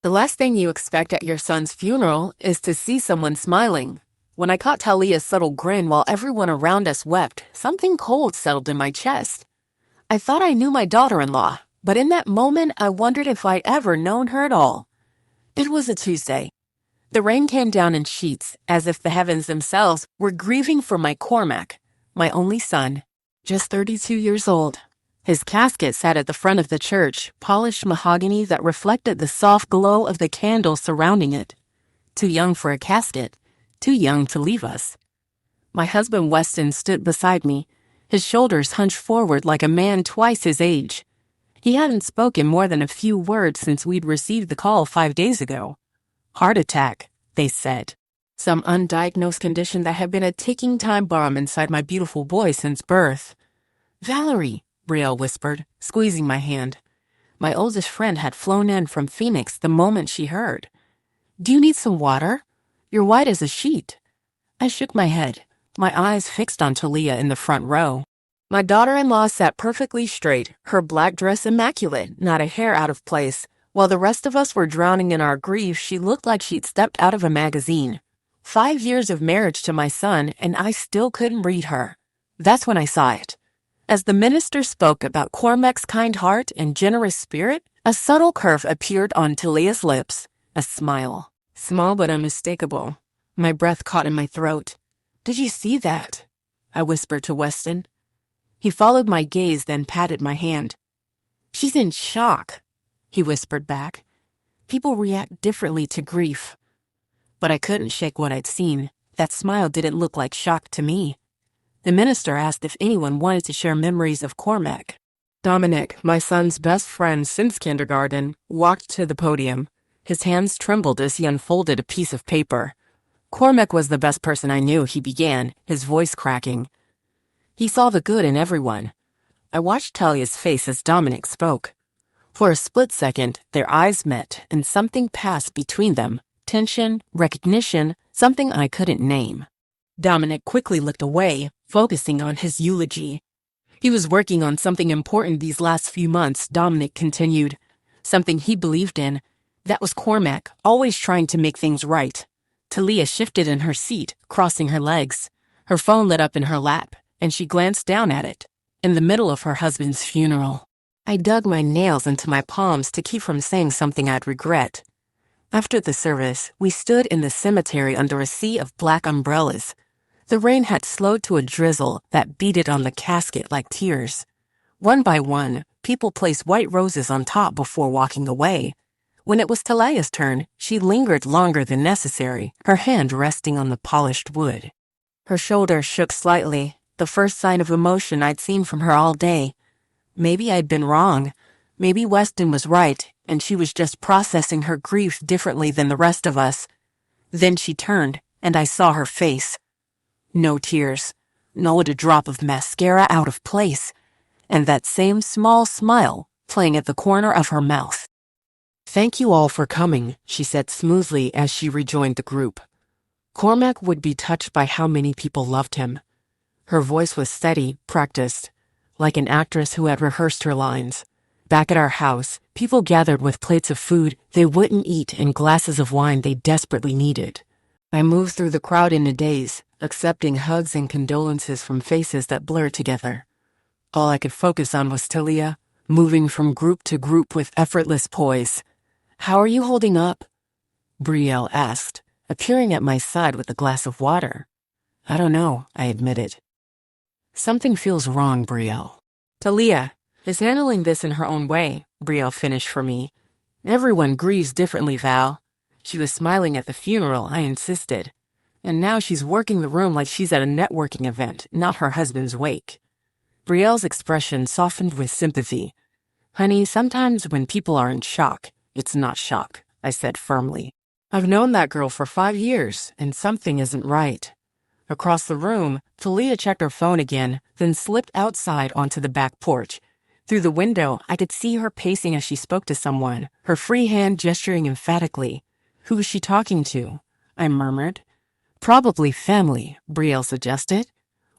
The last thing you expect at your son's funeral is to see someone smiling. When I caught Talia's subtle grin while everyone around us wept, something cold settled in my chest. I thought I knew my daughter-in-law, but in that moment I wondered if I'd ever known her at all. It was a Tuesday. The rain came down in sheets, as if the heavens themselves were grieving for my Cormac, my only son, just 32 years old. His casket sat at the front of the church, polished mahogany that reflected the soft glow of the candles surrounding it. Too young for a casket, too young to leave us. My husband Weston stood beside me, his shoulders hunched forward like a man twice his age. He hadn't spoken more than a few words since we'd received the call 5 days ago. Heart attack, they said. Some undiagnosed condition that had been a ticking time bomb inside my beautiful boy since birth. "Valerie," Brielle whispered, squeezing my hand. My oldest friend had flown in from Phoenix the moment she heard. "Do you need some water? You're white as a sheet." I shook my head, my eyes fixed on Talia in the front row. My daughter-in-law sat perfectly straight, her black dress immaculate, not a hair out of place. While the rest of us were drowning in our grief, she looked like she'd stepped out of a magazine. 5 years of marriage to my son, and I still couldn't read her. That's when I saw it. As the minister spoke about Cormac's kind heart and generous spirit, a subtle curve appeared on Talia's lips, a smile. Small but unmistakable. My breath caught in my throat. "Did you see that?" I whispered to Weston. He followed my gaze, then patted my hand. "She's in shock," he whispered back. "People react differently to grief." But I couldn't shake what I'd seen. That smile didn't look like shock to me. The minister asked if anyone wanted to share memories of Cormac. Dominic, my son's best friend since kindergarten, walked to the podium. His hands trembled as he unfolded a piece of paper. "Cormac was the best person I knew," he began, his voice cracking. "He saw the good in everyone." I watched Talia's face as Dominic spoke. For a split second, their eyes met, and something passed between them. Tension, recognition, something I couldn't name. Dominic quickly looked away, focusing on his eulogy. He was working on something important these last few months, Dominic continued. Something he believed in. That was Cormac, always trying to make things right. Talia shifted in her seat, crossing her legs. Her phone lit up in her lap, and she glanced down at it. In the middle of her husband's funeral. I dug my nails into my palms to keep from saying something I'd regret. After the service, we stood in the cemetery under a sea of black umbrellas. The rain had slowed to a drizzle that beaded on the casket like tears. One by one, people placed white roses on top before walking away. When it was Talia's turn, she lingered longer than necessary, her hand resting on the polished wood. Her shoulders shook slightly, the first sign of emotion I'd seen from her all day. Maybe I'd been wrong. Maybe Weston was right, and she was just processing her grief differently than the rest of us. Then she turned, and I saw her face. No tears, not a drop of mascara out of place, and that same small smile playing at the corner of her mouth. "Thank you all for coming," she said smoothly as she rejoined the group. Cormac would be touched by how many people loved him. Her voice was steady, practiced, like an actress who had rehearsed her lines. Back at our house, people gathered with plates of food they wouldn't eat and glasses of wine they desperately needed. I moved through the crowd in a daze, accepting hugs and condolences from faces that blurred together. All I could focus on was Talia, moving from group to group with effortless poise. "How are you holding up?" Brielle asked, appearing at my side with a glass of water. "I don't know," I admitted. "Something feels wrong, Brielle." "Talia is handling this in her own way," Brielle finished for me. "Everyone grieves differently, Val. She was smiling at the funeral, I insisted. And now she's working the room like she's at a networking event, not her husband's wake." Brielle's expression softened with sympathy. "Honey, sometimes when people are in shock, it's not shock," I said firmly. "I've known that girl for 5 years, and something isn't right." Across the room, Talia checked her phone again, then slipped outside onto the back porch. Through the window, I could see her pacing as she spoke to someone, her free hand gesturing emphatically. "Who was she talking to?" I murmured. "Probably family," Brielle suggested.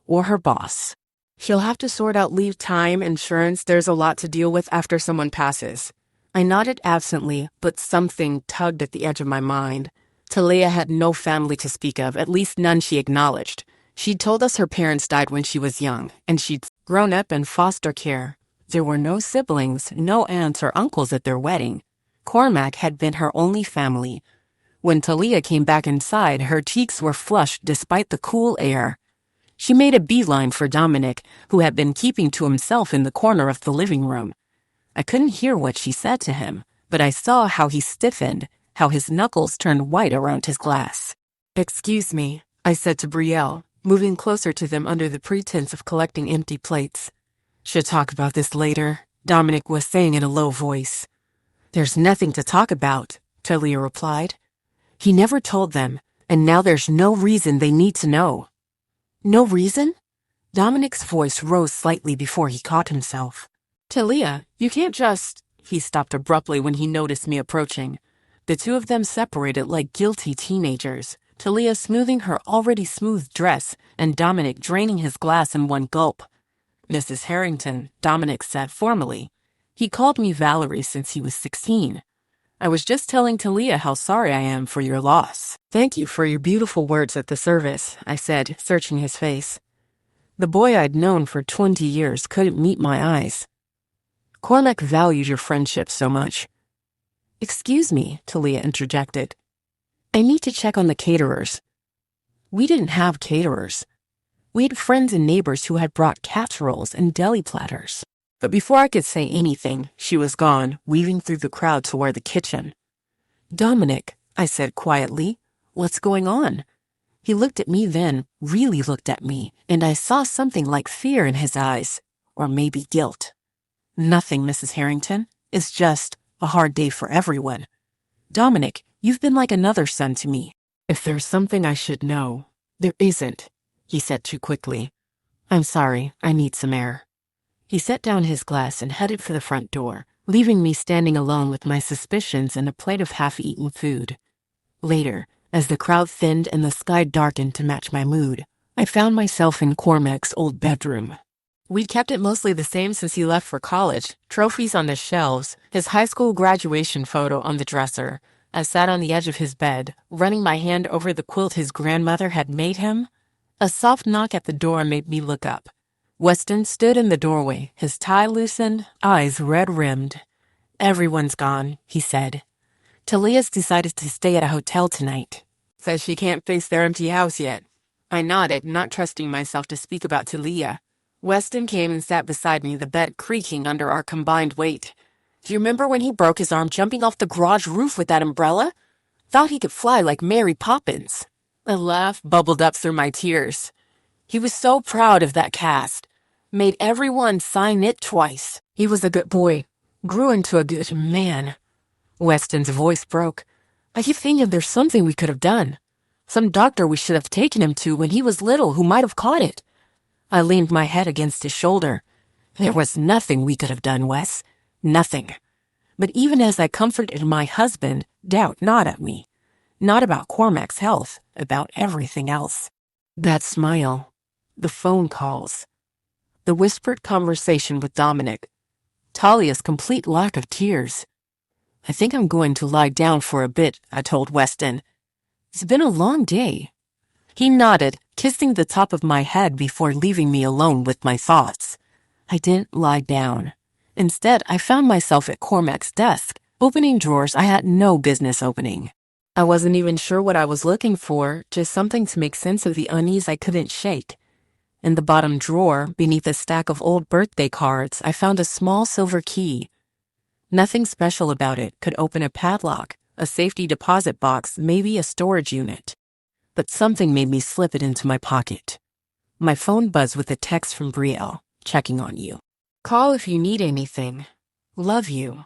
"Or her boss. She'll have to sort out leave time, insurance. There's a lot to deal with after someone passes." I nodded absently, but something tugged at the edge of my mind. Talia had no family to speak of, at least none she acknowledged. She'd told us her parents died when she was young, and she'd grown up in foster care. There were no siblings, no aunts or uncles at their wedding. Cormac had been her only family. When Talia came back inside, her cheeks were flushed despite the cool air. She made a beeline for Dominic, who had been keeping to himself in the corner of the living room. I couldn't hear what she said to him, but I saw how he stiffened, how his knuckles turned white around his glass. "Excuse me," I said to Brielle, moving closer to them under the pretense of collecting empty plates. "Should talk about this later," Dominic was saying in a low voice. "There's nothing to talk about," Talia replied. "He never told them, and now there's no reason they need to know." "No reason?" Dominic's voice rose slightly before he caught himself. "Talia, you can't just—" He stopped abruptly when he noticed me approaching. The two of them separated like guilty teenagers, Talia smoothing her already smooth dress and Dominic draining his glass in one gulp. "Mrs. Harrington," Dominic said formally. "He called me Valerie since he was 16. I was just telling Talia how sorry I am for your loss." "Thank you for your beautiful words at the service," I said, searching his face. The boy I'd known for 20 years couldn't meet my eyes. "Cormac valued your friendship so much." "Excuse me," Talia interjected. "I need to check on the caterers." We didn't have caterers. We had friends and neighbors who had brought casseroles and deli platters. But before I could say anything, she was gone, weaving through the crowd toward the kitchen. "Dominic," I said quietly, "what's going on?" He looked at me then, really looked at me, and I saw something like fear in his eyes, or maybe guilt. "Nothing, Mrs. Harrington. It's just a hard day for everyone." "Dominic, you've been like another son to me." "If there's something I should know, there isn't," he said too quickly. "I'm sorry, I need some air." He set down his glass and headed for the front door, leaving me standing alone with my suspicions and a plate of half-eaten food. Later, as the crowd thinned and the sky darkened to match my mood, I found myself in Cormac's old bedroom. We'd kept it mostly the same since he left for college, trophies on the shelves, his high school graduation photo on the dresser. I sat on the edge of his bed, running my hand over the quilt his grandmother had made him. A soft knock at the door made me look up. Weston stood in the doorway, his tie loosened, eyes red-rimmed. "Everyone's gone," he said. "Talia's decided to stay at a hotel tonight. Says she can't face their empty house yet." I nodded, not trusting myself to speak about Talia. Weston came and sat beside me, the bed creaking under our combined weight. "Do you remember when he broke his arm jumping off the garage roof with that umbrella? Thought he could fly like Mary Poppins." A laugh bubbled up through my tears. He was so proud of that cast. Made everyone sign it twice. He was a good boy. Grew into a good man. Weston's voice broke. "I keep thinking there's something we could have done. Some doctor we should have taken him to when he was little who might have caught it." I leaned my head against his shoulder. "There was nothing we could have done, Wes. Nothing." But even as I comforted my husband, doubt gnawed at me. Not about Cormac's health, about everything else. That smile. The phone calls. The whispered conversation with Dominic. Talia's complete lack of tears. "I think I'm going to lie down for a bit," I told Weston. "It's been a long day." He nodded, kissing the top of my head before leaving me alone with my thoughts. I didn't lie down. Instead, I found myself at Cormac's desk, opening drawers I had no business opening. I wasn't even sure what I was looking for, just something to make sense of the unease I couldn't shake. In the bottom drawer, beneath a stack of old birthday cards, I found a small silver key. Nothing special about it. Could open a padlock, a safety deposit box, maybe a storage unit. But something made me slip it into my pocket. My phone buzzed with a text from Brielle, "Checking on you. Call if you need anything. Love you."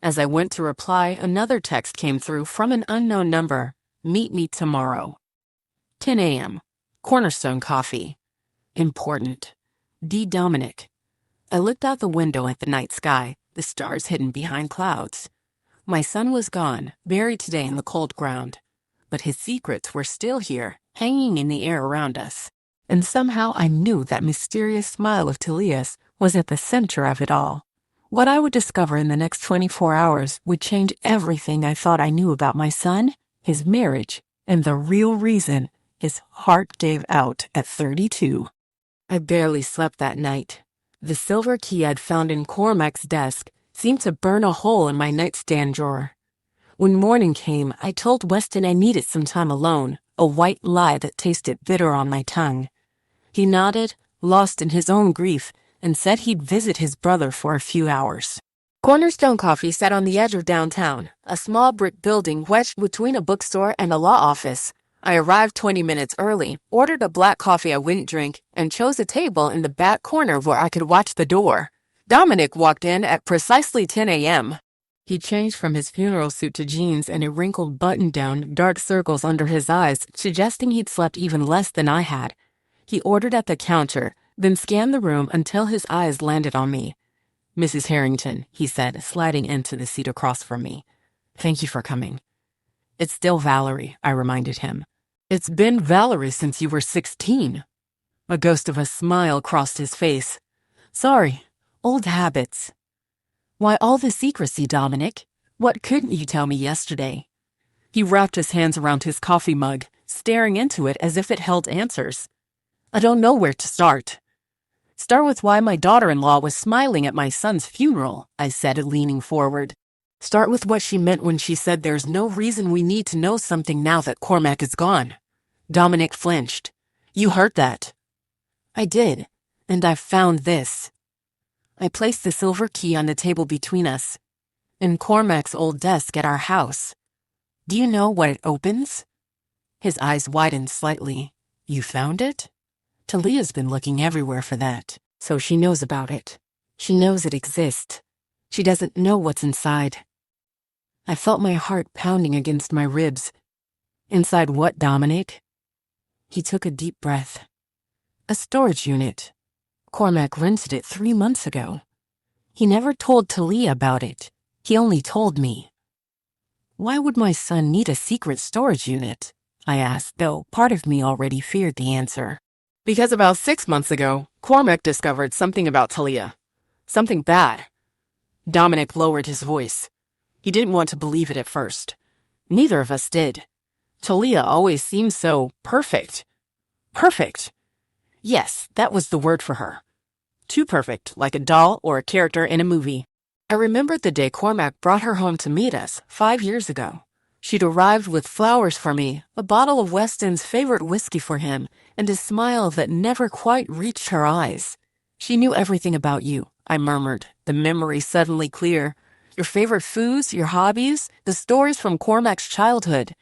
As I went to reply, another text came through from an unknown number. "Meet me tomorrow. 10 a.m. Cornerstone Coffee. Important. D. Dominic." I looked out the window at the night sky, the stars hidden behind clouds. My son was gone, buried today in the cold ground. But his secrets were still here, hanging in the air around us. And somehow I knew that mysterious smile of Talia's was at the center of it all. What I would discover in the next 24 hours would change everything I thought I knew about my son, his marriage, and the real reason his heart gave out at 32. I barely slept that night. The silver key I'd found in Cormac's desk seemed to burn a hole in my nightstand drawer. When morning came, I told Weston I needed some time alone, a white lie that tasted bitter on my tongue. He nodded, lost in his own grief, and said he'd visit his brother for a few hours. Cornerstone Coffee sat on the edge of downtown, a small brick building wedged between a bookstore and a law office. I arrived 20 minutes early, ordered a black coffee I wouldn't drink, and chose a table in the back corner where I could watch the door. Dominic walked in at precisely 10 a.m. He changed from his funeral suit to jeans and a wrinkled button-down, dark circles under his eyes, suggesting he'd slept even less than I had. He ordered at the counter, then scanned the room until his eyes landed on me. "Mrs. Harrington," he said, sliding into the seat across from me. "Thank you for coming." "It's still Valerie," I reminded him. "It's been Valerie since you were 16. A ghost of a smile crossed his face. "Sorry, old habits." "Why all the secrecy, Dominic? What couldn't you tell me yesterday?" He wrapped his hands around his coffee mug, staring into it as if it held answers. "I don't know where to start." "Start with why my daughter-in-law was smiling at my son's funeral," I said, leaning forward. "Start with what she meant when she said there's no reason we need to know something now that Cormac is gone." Dominic flinched. "You heard that?" "I did, and I found this." I placed the silver key on the table between us. "In Cormac's old desk at our house. Do you know what it opens?" His eyes widened slightly. "You found it?" "Talia's been looking everywhere for that, so she knows about it. She knows it exists. She doesn't know what's inside." I felt my heart pounding against my ribs. "Inside what, Dominic?" He took a deep breath. "A storage unit. Cormac rented it 3 months ago. He never told Talia about it. He only told me." "Why would my son need a secret storage unit?" I asked, though part of me already feared the answer. "Because about 6 months ago, Cormac discovered something about Talia. Something bad." Dominic lowered his voice. He didn't want to believe it at first. Neither of us did. Talia always seemed so perfect. Perfect. Yes, that was the word for her. Too perfect, like a doll or a character in a movie. I remembered the day Cormac brought her home to meet us 5 years ago. She'd arrived with flowers for me, a bottle of Weston's favorite whiskey for him, and a smile that never quite reached her eyes. "She knew everything about you," I murmured, the memory suddenly clear. "Your favorite foods, your hobbies, the stories from Cormac's childhood.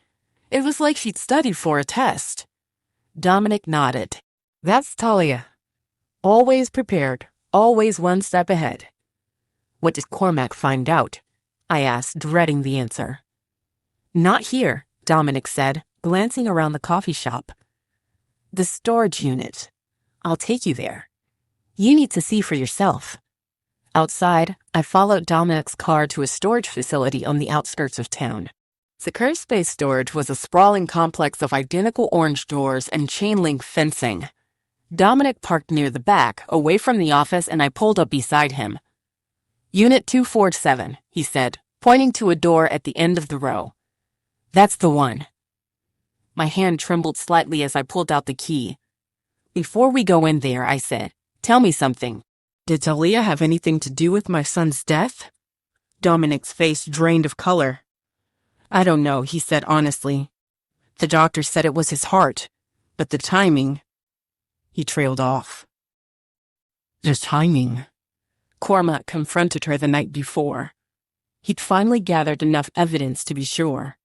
It was like she'd studied for a test." Dominic nodded. "That's Talia. Always prepared, always one step ahead." "What did Cormac find out?" I asked, dreading the answer. "Not here," Dominic said, glancing around the coffee shop. "The storage unit. I'll take you there. You need to see for yourself." Outside, I followed Dominic's car to a storage facility on the outskirts of town. Secure Space Storage was a sprawling complex of identical orange doors and chain-link fencing. Dominic parked near the back, away from the office, and I pulled up beside him. "Unit 247, he said, pointing to a door at the end of the row. "That's the one." My hand trembled slightly as I pulled out the key. "Before we go in there," I said, "tell me something. Did Talia have anything to do with my son's death?" Dominic's face drained of color. "I don't know," he said honestly. "The doctor said it was his heart, but the timing..." He trailed off. "The timing." Cormac confronted her the night before. He'd finally gathered enough evidence to be sure.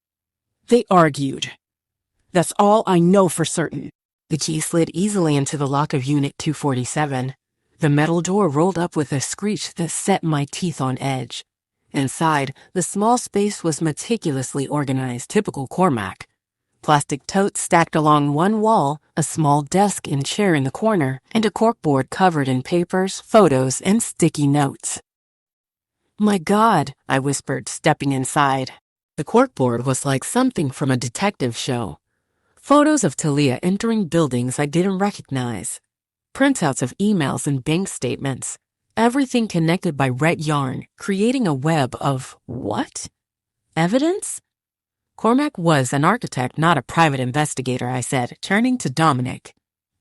They argued. That's all I know for certain. The key slid easily into the lock of Unit 247. The metal door rolled up with a screech that set my teeth on edge. Inside, the small space was meticulously organized, typical Cormac. Plastic totes stacked along one wall, a small desk and chair in the corner, and a corkboard covered in papers, photos, and sticky notes. "My God," I whispered, stepping inside. The corkboard was like something from a detective show. Photos of Talia entering buildings I didn't recognize. Printouts of emails and bank statements. everything connected by red yarn, creating a web of what? Evidence? Cormac was an architect, not a private investigator, I said, turning to Dominic.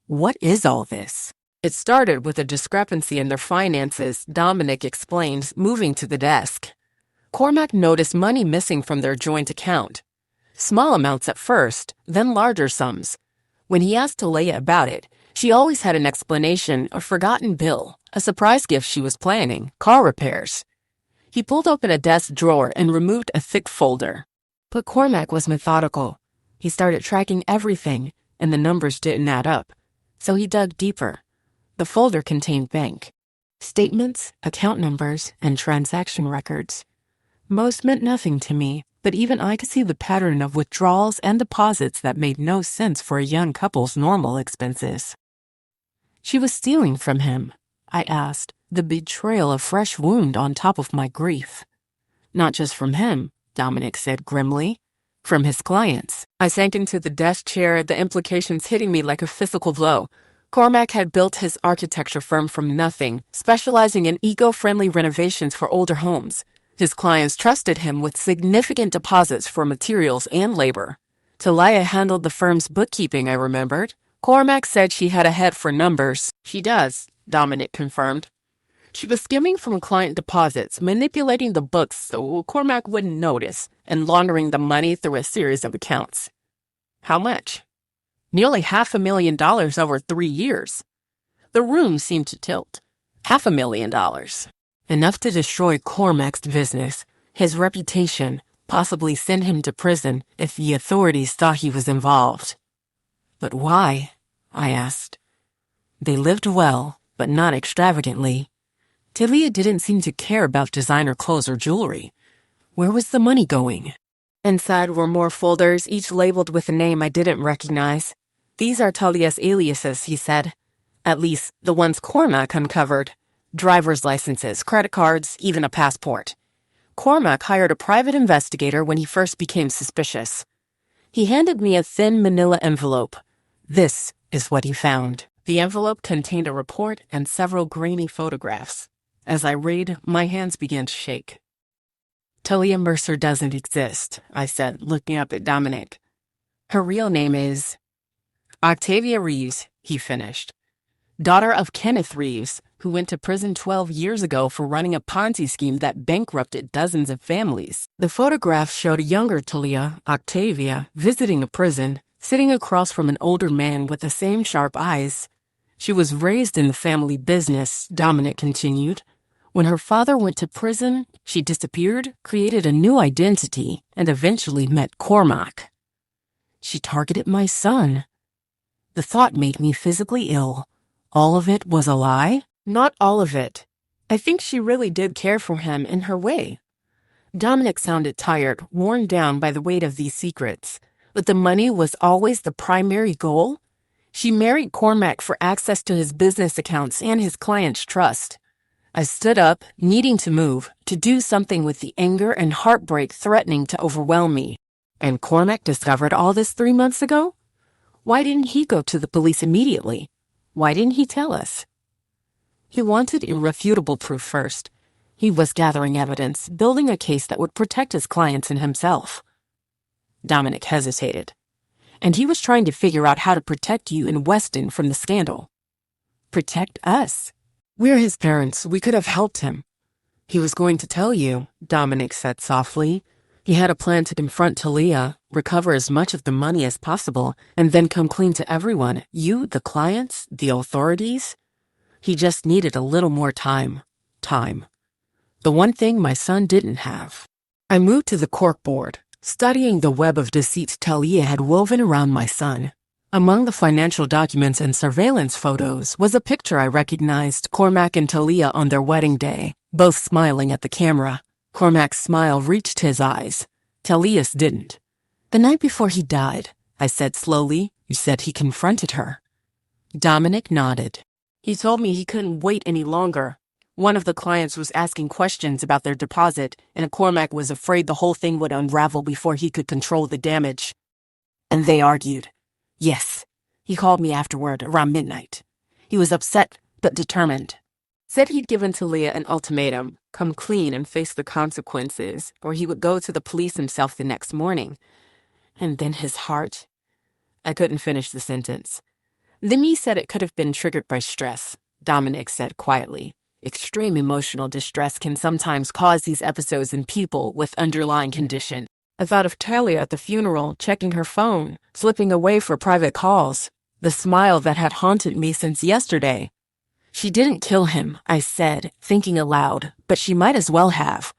What is all this? It started with a discrepancy in their finances, Dominic explained, moving to the desk. Cormac noticed money missing from their joint account. Small amounts at first, then larger sums. When he asked Talia about it, she always had an explanation, a forgotten bill, a surprise gift she was planning, car repairs. He pulled open a desk drawer and removed a thick folder. But Cormac was methodical. He started tracking everything, and the numbers didn't add up. So he dug deeper. The folder contained bank statements, account numbers, and transaction records. Most meant nothing to me, but even I could see the pattern of withdrawals and deposits that made no sense for a young couple's normal expenses. She was stealing from him, I asked, the betrayal a fresh wound on top of my grief. Not just from him, Dominic said grimly. From his clients. I sank into the desk chair, the implications hitting me like a physical blow. Cormac had built his architecture firm from nothing, specializing in eco-friendly renovations for older homes. His clients trusted him with significant deposits for materials and labor. Talia handled the firm's bookkeeping, I remembered. Cormac said she had a head for numbers. She does, Dominic confirmed. She was skimming from client deposits, manipulating the books so Cormac wouldn't notice, and laundering the money through a series of accounts. How much? Nearly $500,000 over 3 years. The room seemed to tilt. $500,000. Enough to destroy Cormac's business, his reputation, possibly send him to prison if the authorities thought he was involved. But why? I asked. They lived well, but not extravagantly. Talia didn't seem to care about designer clothes or jewelry. Where was the money going? Inside were more folders, each labeled with a name I didn't recognize. These are Talia's aliases, he said. At least, the ones Cormac uncovered. Driver's licenses, credit cards, even a passport. Cormac hired a private investigator when he first became suspicious. He handed me a thin manila envelope. This is what he found. The envelope contained a report and several grainy photographs. As I read, my hands began to shake. Talia Mercer doesn't exist, I said, looking up at Dominic. Her real name is Octavia Reeves, he finished. Daughter of Kenneth Reeves, who went to prison 12 years ago for running a Ponzi scheme that bankrupted dozens of families. The photograph showed a younger Talia, Octavia, visiting a prison, sitting across from an older man with the same sharp eyes. She was raised in the family business, Dominic continued. When her father went to prison, she disappeared, created a new identity, and eventually met Cormac. She targeted my son. The thought made me physically ill. All of it was a lie? Not all of it. I think she really did care for him in her way. Dominic sounded tired, worn down by the weight of these secrets. But the money was always the primary goal? She married Cormac for access to his business accounts and his client's trust. I stood up, needing to move, to do something with the anger and heartbreak threatening to overwhelm me. And Cormac discovered all this 3 months ago? Why didn't he go to the police immediately? Why didn't he tell us? He wanted irrefutable proof first. He was gathering evidence, building a case that would protect his clients and himself. Dominic hesitated. And he was trying to figure out how to protect you in Weston from the scandal. Protect us. We're his parents. We could have helped him. He was going to tell you, Dominic said softly. He had a plan to confront Talia, recover as much of the money as possible, and then come clean to everyone, you, the clients, the authorities. He just needed a little more time. Time. The one thing my son didn't have. I moved to the corkboard, studying the web of deceit Talia had woven around my son. Among the financial documents and surveillance photos was a picture I recognized, Cormac and Talia on their wedding day, both smiling at the camera. Cormac's smile reached his eyes. Talia's didn't. The night before he died, I said slowly, you said he confronted her. Dominic nodded. He told me he couldn't wait any longer. One of the clients was asking questions about their deposit, and Cormac was afraid the whole thing would unravel before he could control the damage. And they argued. Yes. He called me afterward, around midnight. He was upset, but determined. Said he'd given Talia an ultimatum, come clean and face the consequences, or he would go to the police himself the next morning. And then his heart. I couldn't finish the sentence. Then he said it could have been triggered by stress, Dominic said quietly. Extreme emotional distress can sometimes cause these episodes in people with underlying condition. I thought of Talia at the funeral, checking her phone, slipping away for private calls, the smile that had haunted me since yesterday. She didn't kill him, I said, thinking aloud, but she might as well have.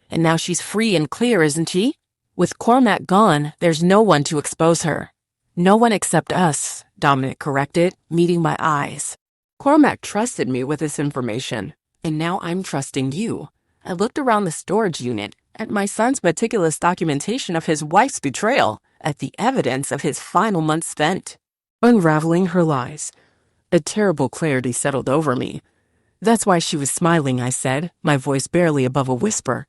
And now she's free and clear, isn't she? With Cormac gone, there's no one to expose her. No one except us, Dominic corrected, meeting my eyes. Cormac trusted me with this information, and now I'm trusting you. I looked around the storage unit, at my son's meticulous documentation of his wife's betrayal, at the evidence of his final months spent. Unraveling her lies. A terrible clarity settled over me. That's why she was smiling, I said, my voice barely above a whisper.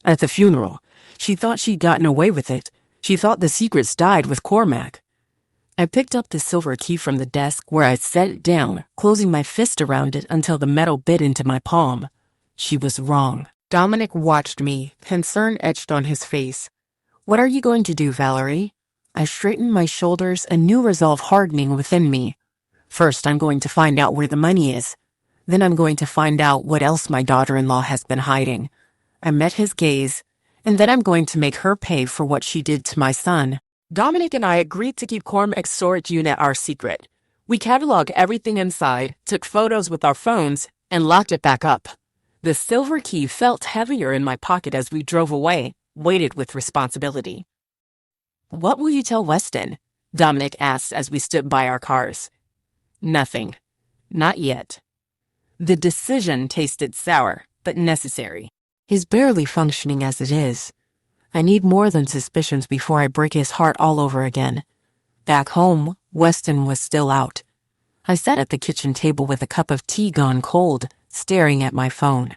At the funeral, she thought she'd gotten away with it. She thought the secrets died with Cormac. I picked up the silver key from the desk where I'd set it down, closing my fist around it until the metal bit into my palm. She was wrong. Dominic watched me, concern etched on his face. What are you going to do, Valerie? I straightened my shoulders, a new resolve hardening within me. First, I'm going to find out where the money is. Then I'm going to find out what else my daughter-in-law has been hiding. I met his gaze, and then I'm going to make her pay for what she did to my son. Dominic and I agreed to keep Cormac's storage unit our secret. We cataloged everything inside, took photos with our phones, and locked it back up. The silver key felt heavier in my pocket as we drove away, weighted with responsibility. What will you tell Weston? Dominic asked as we stood by our cars. Nothing. Not yet. The decision tasted sour, but necessary. He's barely functioning as it is. I need more than suspicions before I break his heart all over again. Back home, Weston was still out. I sat at the kitchen table with a cup of tea gone cold, staring at my phone.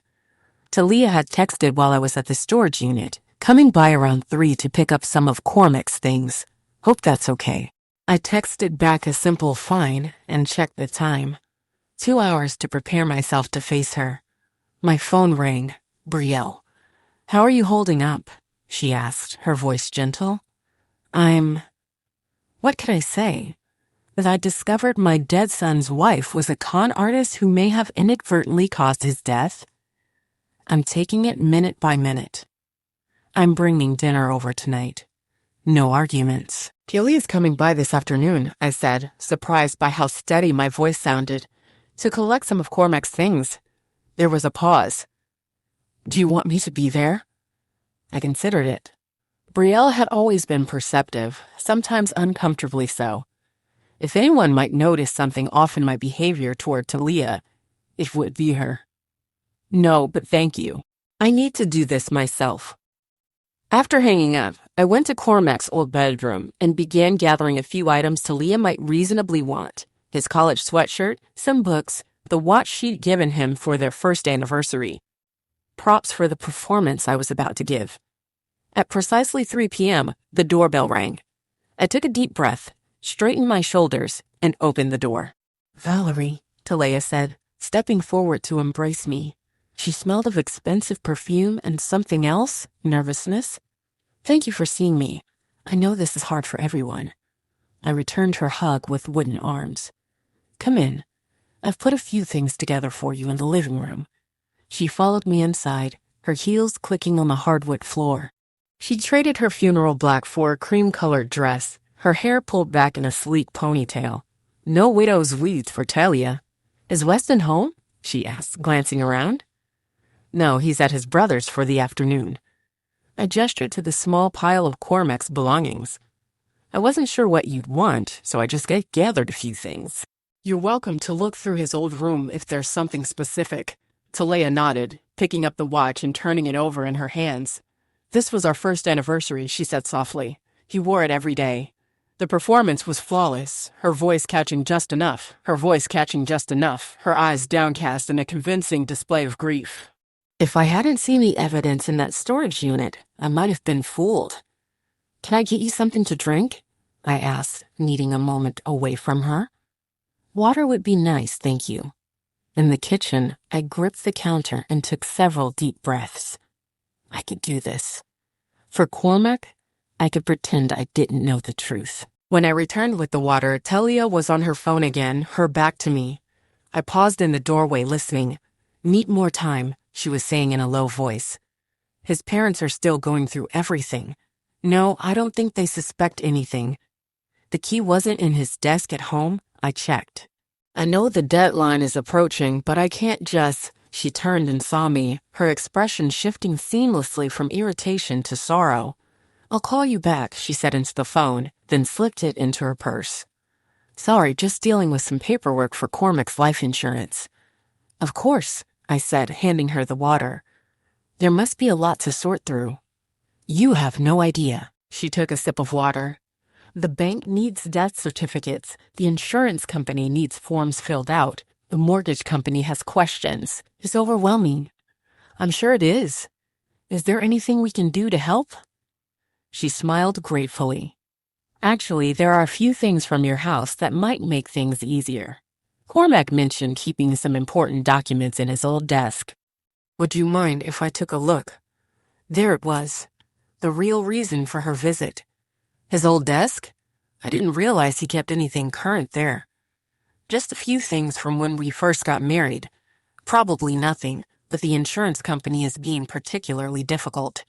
Talia had texted while I was at the storage unit, coming by around 3 to pick up some of Cormac's things. Hope that's okay. I texted back a simple fine and checked the time. 2 hours to prepare myself to face her. My phone rang. Brielle. How are you holding up? She asked, her voice gentle. What could I say? That I discovered my dead son's wife was a con artist who may have inadvertently caused his death? I'm taking it minute by minute. I'm bringing dinner over tonight. No arguments. Talia's coming by this afternoon, I said, surprised by how steady my voice sounded, to collect some of Cormac's things. There was a pause. Do you want me to be there? I considered it. Brielle had always been perceptive, sometimes uncomfortably so. If anyone might notice something off in my behavior toward Talia, it would be her. No, but thank you. I need to do this myself. After hanging up, I went to Cormac's old bedroom and began gathering a few items Talia might reasonably want. His college sweatshirt, some books, the watch she'd given him for their first anniversary. Props for the performance I was about to give. At precisely 3 p.m., the doorbell rang. I took a deep breath, straightened my shoulders, and opened the door. Valerie, Talia said, stepping forward to embrace me. She smelled of expensive perfume and something else, nervousness. Thank you for seeing me. I know this is hard for everyone. I returned her hug with wooden arms. Come in. I've put a few things together for you in the living room. She followed me inside, her heels clicking on the hardwood floor. She traded her funeral black for a cream-colored dress, her hair pulled back in a sleek ponytail. No widow's weeds for Talia. Is Weston home? She asked, glancing around. No, he's at his brother's for the afternoon. I gestured to the small pile of Cormac's belongings. I wasn't sure what you'd want, so I just gathered a few things. You're welcome to look through his old room if there's something specific. Talia nodded, picking up the watch and turning it over in her hands. This was our first anniversary, she said softly. He wore it every day. The performance was flawless, her voice catching just enough, her eyes downcast in a convincing display of grief. If I hadn't seen the evidence in that storage unit, I might have been fooled. Can I get you something to drink? I asked, needing a moment away from her. Water would be nice, thank you. In the kitchen, I gripped the counter and took several deep breaths. I could do this. For Cormac, I could pretend I didn't know the truth. When I returned with the water, Talia was on her phone again, her back to me. I paused in the doorway listening. "Need more time," she was saying in a low voice. "His parents are still going through everything. No, I don't think they suspect anything. The key wasn't in his desk at home. I checked. I know the deadline is approaching, but I can't just—" She turned and saw me, her expression shifting seamlessly from irritation to sorrow. "I'll call you back," she said into the phone, then slipped it into her purse. "Sorry, just dealing with some paperwork for Cormac's life insurance." "Of course," I said, handing her the water. "There must be a lot to sort through." "You have no idea." She took a sip of water. "The bank needs death certificates. The insurance company needs forms filled out. The mortgage company has questions. It's overwhelming." "I'm sure it is. Is there anything we can do to help?" She smiled gratefully. "Actually, there are a few things from your house that might make things easier." Cormac mentioned keeping some important documents in his old desk. "Would you mind if I took a look?" There it was. The real reason for her visit. His old desk? I didn't realize he kept anything current there. Just a few things from when we first got married. Probably nothing, but the insurance company is being particularly difficult.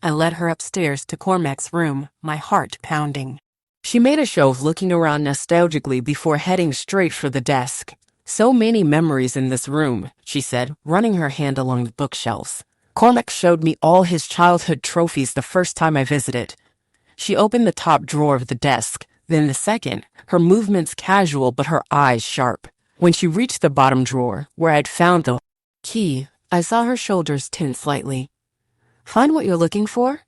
I led her upstairs to Cormac's room, my heart pounding. She made a show of looking around nostalgically before heading straight for the desk. "So many memories in this room," she said, running her hand along the bookshelves. "Cormac showed me all his childhood trophies the first time I visited." She opened the top drawer of the desk, then the second, her movements casual but her eyes sharp. When she reached the bottom drawer, where I'd found the key, I saw her shoulders tense slightly. "Find what you're looking for?"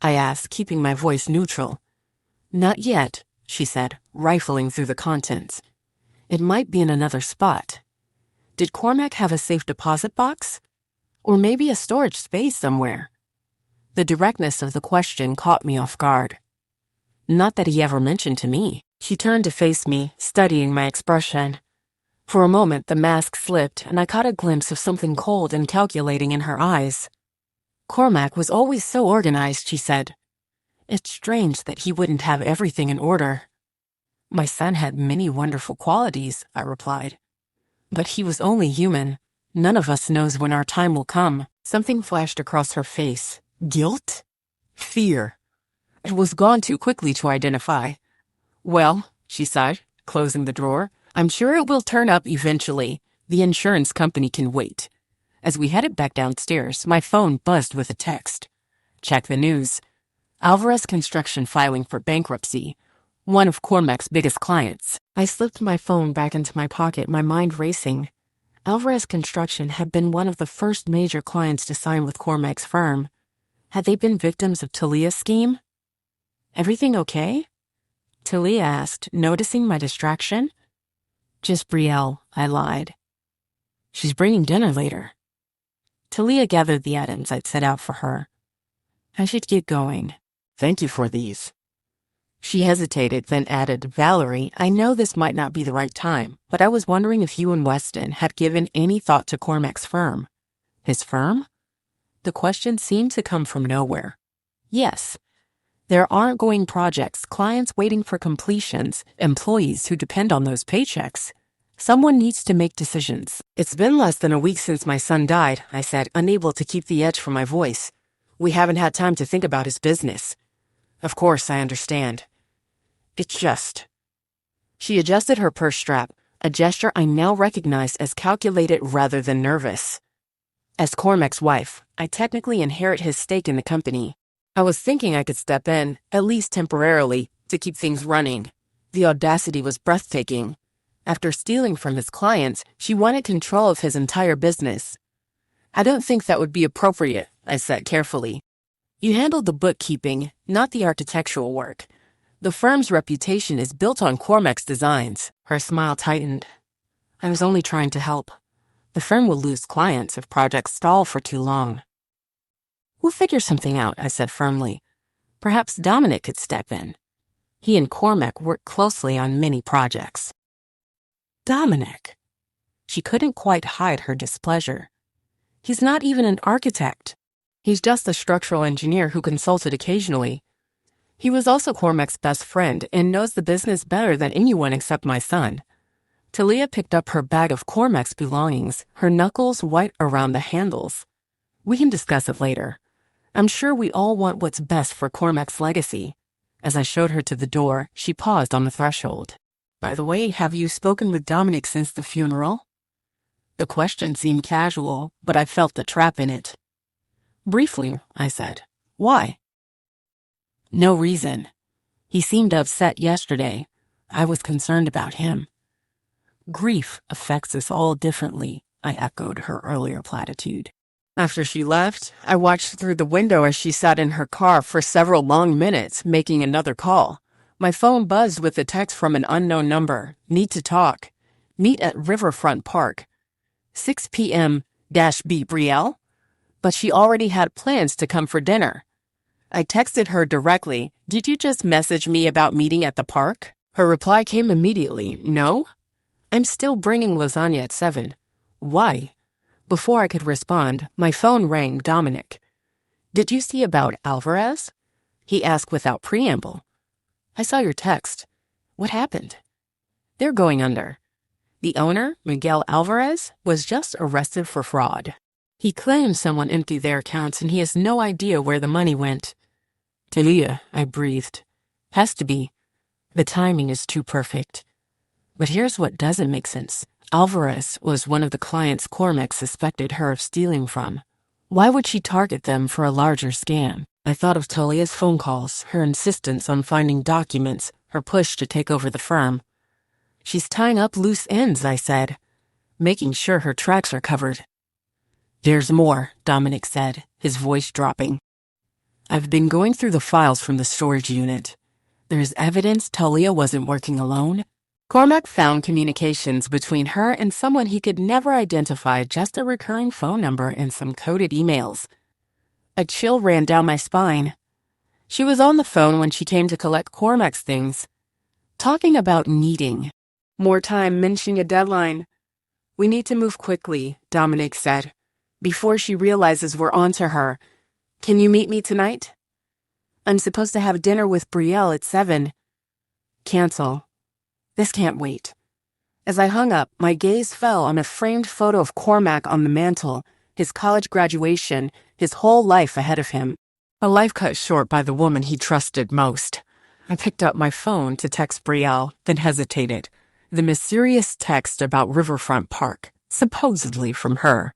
I asked, keeping my voice neutral. "Not yet," she said, rifling through the contents. "It might be in another spot. Did Cormac have a safe deposit box? Or maybe a storage space somewhere?" The directness of the question caught me off guard. "Not that he ever mentioned to me." She turned to face me, studying my expression. For a moment, the mask slipped, and I caught a glimpse of something cold and calculating in her eyes. "Cormac was always so organized," she said. "It's strange that he wouldn't have everything in order." "My son had many wonderful qualities," I replied. "But he was only human. None of us knows when our time will come." Something flashed across her face. Guilt? Fear. It was gone too quickly to identify. "Well," she sighed, closing the drawer, "I'm sure it will turn up eventually. The insurance company can wait." As we headed back downstairs, my phone buzzed with a text. "Check the news. Alvarez Construction filing for bankruptcy. One of Cormac's biggest clients." I slipped my phone back into my pocket, my mind racing. Alvarez Construction had been one of the first major clients to sign with Cormac's firm. Had they been victims of Talia's scheme? "Everything okay?" Talia asked, noticing my distraction. "Just Brielle," I lied. "She's bringing dinner later." Talia gathered the items I'd set out for her. "I should get going." "Thank you for these." She hesitated, then added, "Valerie, I know this might not be the right time, but I was wondering if you and Weston had given any thought to Cormac's firm." "His firm?" The question seemed to come from nowhere. "Yes. There are ongoing projects, clients waiting for completions, employees who depend on those paychecks. Someone needs to make decisions." "It's been less than a week since my son died," I said, unable to keep the edge from my voice. "We haven't had time to think about his business." "Of course, I understand. It's just—" She adjusted her purse strap, a gesture I now recognized as calculated rather than nervous. "As Cormac's wife, I technically inherit his stake in the company. I was thinking I could step in, at least temporarily, to keep things running." The audacity was breathtaking. After stealing from his clients, she wanted control of his entire business. "I don't think that would be appropriate," I said carefully. "You handled the bookkeeping, not the architectural work. The firm's reputation is built on Cormac's designs." Her smile tightened. "I was only trying to help. The firm will lose clients if projects stall for too long." "We'll figure something out," I said firmly. "Perhaps Dominic could step in. He and Cormac work closely on many projects." "Dominic?" She couldn't quite hide her displeasure. He's not even an architect. He's just a structural engineer who consulted occasionally. He was also Cormac's best friend and knows the business better than anyone except my son. Talia picked up her bag of Cormac's belongings, her knuckles white around the handles. We can discuss it later. I'm sure we all want what's best for Cormac's legacy. As I showed her to the door, she paused on the threshold. By the way, have you spoken with Dominic since the funeral? The question seemed casual, but I felt the trap in it. Briefly, I said. Why? No reason. He seemed upset yesterday. I was concerned about him. Grief affects us all differently, I echoed her earlier platitude. After she left, I watched through the window as she sat in her car for several long minutes, making another call. My phone buzzed with a text from an unknown number. Need to talk. Meet at Riverfront Park. 6 p.m. Betrayal? But she already had plans to come for dinner. I texted her directly, "Did you just message me about meeting at the park?" Her reply came immediately, "No. I'm still bringing lasagna at 7. Why?" Before I could respond, my phone rang Dominic. "Did you see about Alvarez?" He asked without preamble. "I saw your text. What happened?" "They're going under. The owner, Miguel Alvarez, was just arrested for fraud. He claims someone emptied their accounts and he has no idea where the money went." "Talia," I breathed. "Has to be. The timing is too perfect." But here's what doesn't make sense. Alvarez was one of the clients Cormac suspected her of stealing from. Why would she target them for a larger scam? I thought of Talia's phone calls, her insistence on finding documents, her push to take over the firm. "She's tying up loose ends," I said, "making sure her tracks are covered." "There's more," Dominic said, his voice dropping. "I've been going through the files from the storage unit. There's evidence Talia wasn't working alone. Cormac found communications between her and someone he could never identify, just a recurring phone number and some coded emails." A chill ran down my spine. She was on the phone when she came to collect Cormac's things, talking about meeting. More time, mentioning a deadline. "We need to move quickly," Dominic said, "before she realizes we're onto her. Can you meet me tonight?" "I'm supposed to have dinner with Brielle at 7. "Cancel. This can't wait." As I hung up, my gaze fell on a framed photo of Cormac on the mantel, his college graduation, his whole life ahead of him. A life cut short by the woman he trusted most. I picked up my phone to text Brielle, then hesitated. The mysterious text about Riverfront Park, supposedly from her.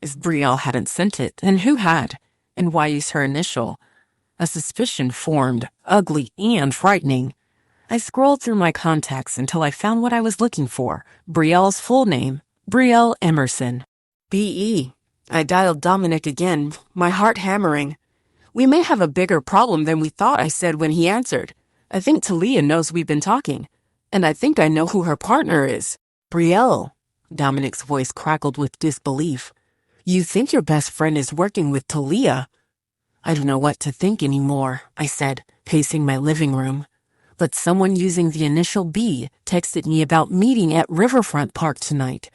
If Brielle hadn't sent it, then who had? And why use her initial? A suspicion formed, ugly and frightening. I scrolled through my contacts until I found what I was looking for. Brielle's full name, Brielle Emerson. B.E. I dialed Dominic again, my heart hammering. "We may have a bigger problem than we thought," I said when he answered. "I think Talia knows we've been talking. And I think I know who her partner is." "Brielle," Dominic's voice crackled with disbelief. "You think your best friend is working with Talia?" "I don't know what to think anymore," I said, pacing my living room. "But someone using the initial B texted me about meeting at Riverfront Park tonight.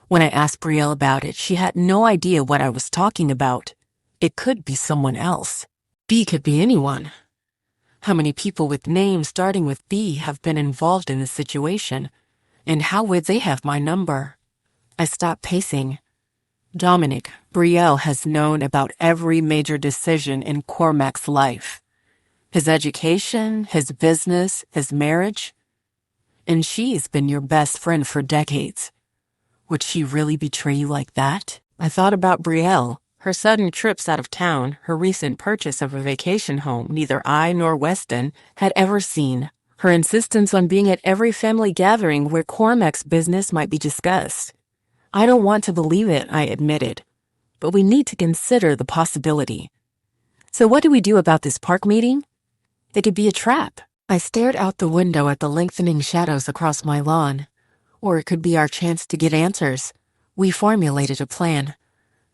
When I asked Brielle about it, she had no idea what I was talking about. It could be someone else. B could be anyone. How many people with names starting with B have been involved in this situation? And how would they have my number?" I stopped pacing. Dominic, Brielle has known about every major decision in Cormac's life. His education, his business, his marriage. And she's been your best friend for decades. Would she really betray you like that? I thought about Brielle. Her sudden trips out of town, her recent purchase of a vacation home neither I nor Weston had ever seen, her insistence on being at every family gathering where Cormac's business might be discussed. I don't want to believe it, I admitted, but we need to consider the possibility. So what do we do about this park meeting? It could be a trap. I stared out the window at the lengthening shadows across my lawn. Or it could be our chance to get answers. We formulated a plan.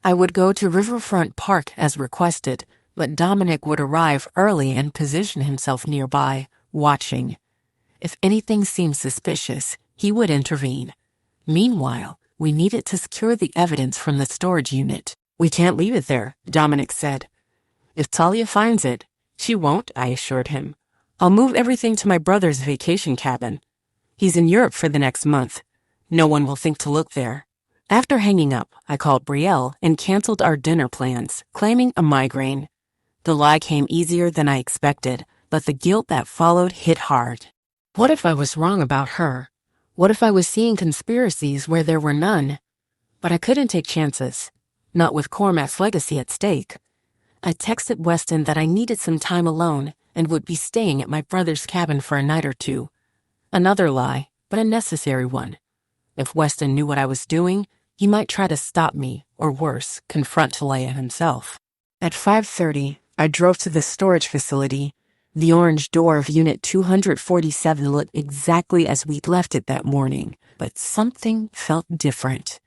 I would go to Riverfront Park as requested, but Dominic would arrive early and position himself nearby, watching. If anything seemed suspicious, he would intervene. Meanwhile, We needed to secure the evidence from the storage unit. We can't leave it there, Dominic said. If Talia finds it, she won't, I assured him. I'll move everything to my brother's vacation cabin. He's in Europe for the next month. No one will think to look there. After hanging up, I called Brielle and canceled our dinner plans, claiming a migraine. The lie came easier than I expected, but the guilt that followed hit hard. What if I was wrong about her? What if I was seeing conspiracies where there were none? But I couldn't take chances. Not with Cormac's legacy at stake. I texted Weston that I needed some time alone and would be staying at my brother's cabin for a night or two. Another lie, but a necessary one. If Weston knew what I was doing, he might try to stop me, or worse, confront Talia himself. At 5:30, I drove to the storage facility. The orange door of Unit 247 looked exactly as we'd left it that morning, but something felt different.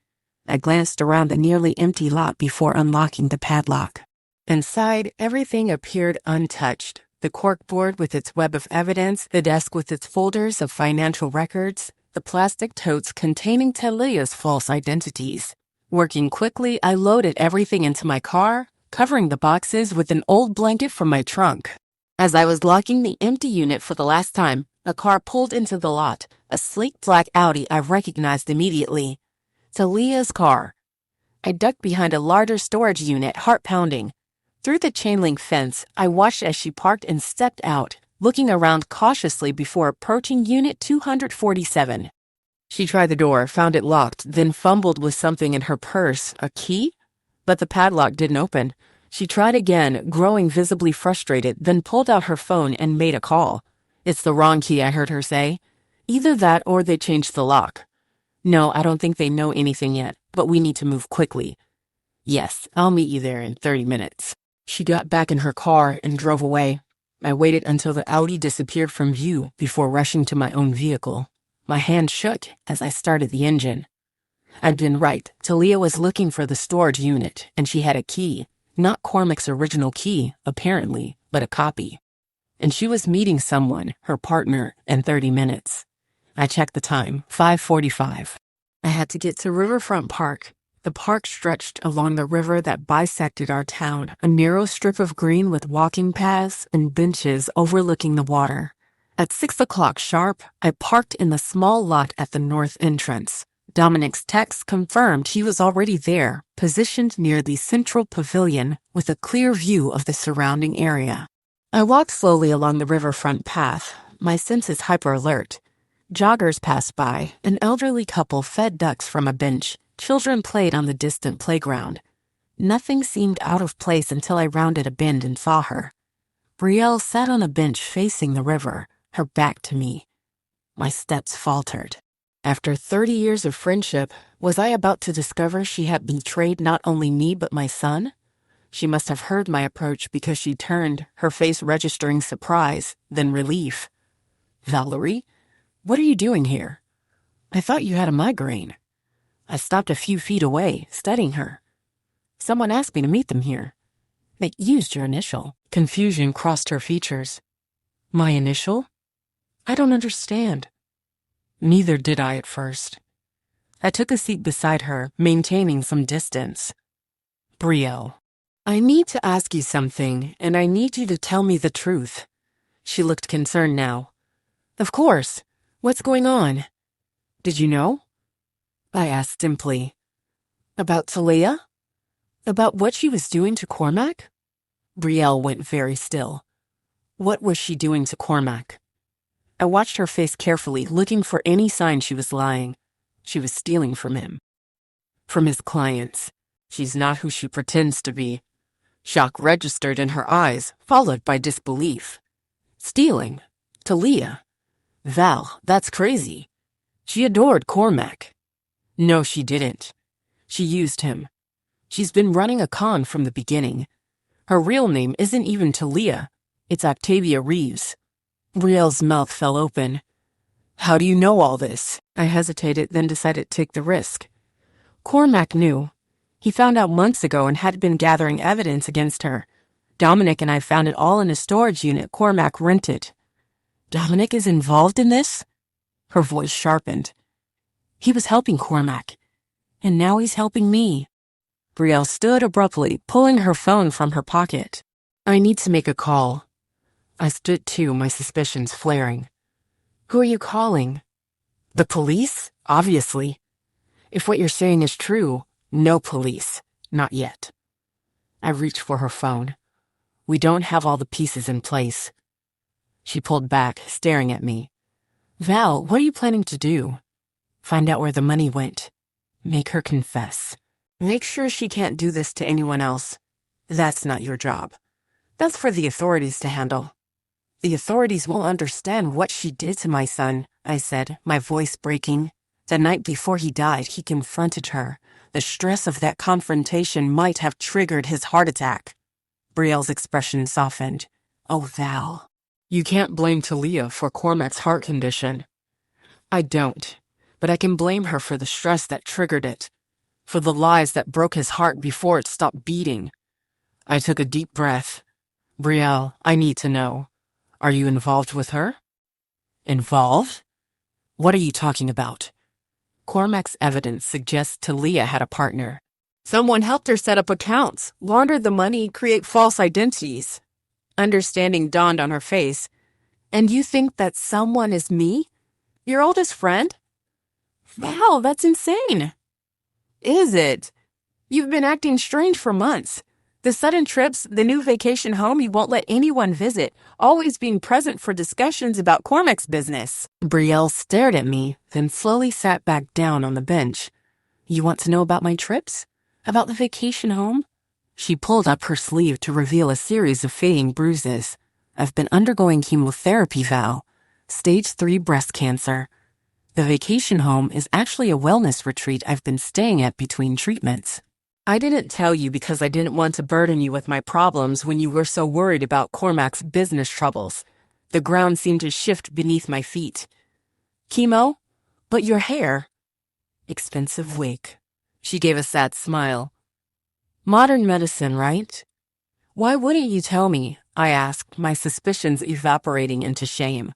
I glanced around the nearly empty lot before unlocking the padlock. Inside, everything appeared untouched. The corkboard with its web of evidence, the desk with its folders of financial records, the plastic totes containing Talia's false identities. Working quickly, I loaded everything into my car, covering the boxes with an old blanket from my trunk. As I was locking the empty unit for the last time, a car pulled into the lot, a sleek black Audi I recognized immediately. Talia's car. I ducked behind a larger storage unit, heart pounding. Through the chain-link fence, I watched as she parked and stepped out, looking around cautiously before approaching Unit 247. She tried the door, found it locked, then fumbled with something in her purse, a key? But the padlock didn't open. She tried again, growing visibly frustrated, then pulled out her phone and made a call. It's the wrong key, I heard her say. Either that or they changed the lock. No, I don't think they know anything yet, but we need to move quickly. Yes, I'll meet you there in 30 minutes. She got back in her car and drove away. I waited until the Audi disappeared from view before rushing to my own vehicle. My hand shook as I started the engine. I'd been right. Talia was looking for the storage unit, and she had a key. Not Cormac's original key, apparently, but a copy. And she was meeting someone, her partner, in 30 minutes. I checked the time, 5:45. I had to get to Riverfront Park. The park stretched along the river that bisected our town, a narrow strip of green with walking paths and benches overlooking the water. At 6 o'clock sharp, I parked in the small lot at the north entrance. Dominic's text confirmed he was already there, positioned near the central pavilion with a clear view of the surrounding area. I walked slowly along the riverfront path, my senses hyper-alert. Joggers passed by, an elderly couple fed ducks from a bench. Children played on the distant playground. Nothing seemed out of place until I rounded a bend and saw her. Brielle sat on a bench facing the river, her back to me. My steps faltered. After 30 years of friendship, was I about to discover she had betrayed not only me but my son? She must have heard my approach because she turned, her face registering surprise, then relief. Valerie, what are you doing here? I thought you had a migraine. I stopped a few feet away, studying her. Someone asked me to meet them here. They used your initial. Confusion crossed her features. My initial? I don't understand. Neither did I at first. I took a seat beside her, maintaining some distance. Brielle, I need to ask you something, and I need you to tell me the truth. She looked concerned now. Of course. What's going on? Did you know? I asked simply. About Talia? About what she was doing to Cormac? Brielle went very still. What was she doing to Cormac? I watched her face carefully, looking for any sign she was lying. She was stealing from him. From his clients. She's not who she pretends to be. Shock registered in her eyes, followed by disbelief. Stealing? Talia? Val, that's crazy. She adored Cormac. No, she didn't. She used him. She's been running a con from the beginning. Her real name isn't even Talia. It's Octavia Reeves. Brielle's mouth fell open. How do you know all this? I hesitated, then decided to take the risk. Cormac knew. He found out months ago and had been gathering evidence against her. Dominic and I found it all in a storage unit Cormac rented. Dominic is involved in this? Her voice sharpened. He was helping Cormac. And now he's helping me. Brielle stood abruptly, pulling her phone from her pocket. I need to make a call. I stood too, my suspicions flaring. Who are you calling? The police? Obviously. If what you're saying is true, no police. Not yet. I reached for her phone. We don't have all the pieces in place. She pulled back, staring at me. Val, what are you planning to do? Find out where the money went. Make her confess. Make sure she can't do this to anyone else. That's not your job. That's for the authorities to handle. The authorities won't understand what she did to my son, I said, my voice breaking. The night before he died, he confronted her. The stress of that confrontation might have triggered his heart attack. Brielle's expression softened. Oh, Val. You can't blame Talia for Cormac's heart condition. I don't, but I can blame her for the stress that triggered it, for the lies that broke his heart before it stopped beating. I took a deep breath. Brielle, I need to know. Are you involved with her? Involved? What are you talking about? Cormac's evidence suggests Talia had a partner. Someone helped her set up accounts, launder the money, create false identities. Understanding dawned on her face. And you think that someone is me? Your oldest friend? Val, that's insane. Is it? You've been acting strange for months. The sudden trips, the new vacation home you won't let anyone visit, always being present for discussions about Cormac's business. Brielle stared at me, then slowly sat back down on the bench. You want to know about my trips? About the vacation home? She pulled up her sleeve to reveal a series of fading bruises. I've been undergoing chemotherapy, Val. Stage 3 breast cancer. The vacation home is actually a wellness retreat I've been staying at between treatments. I didn't tell you because I didn't want to burden you with my problems when you were so worried about Cormac's business troubles. The ground seemed to shift beneath my feet. Chemo? But your hair? Expensive wig. She gave a sad smile. Modern medicine, right? Why wouldn't you tell me? I asked, my suspicions evaporating into shame.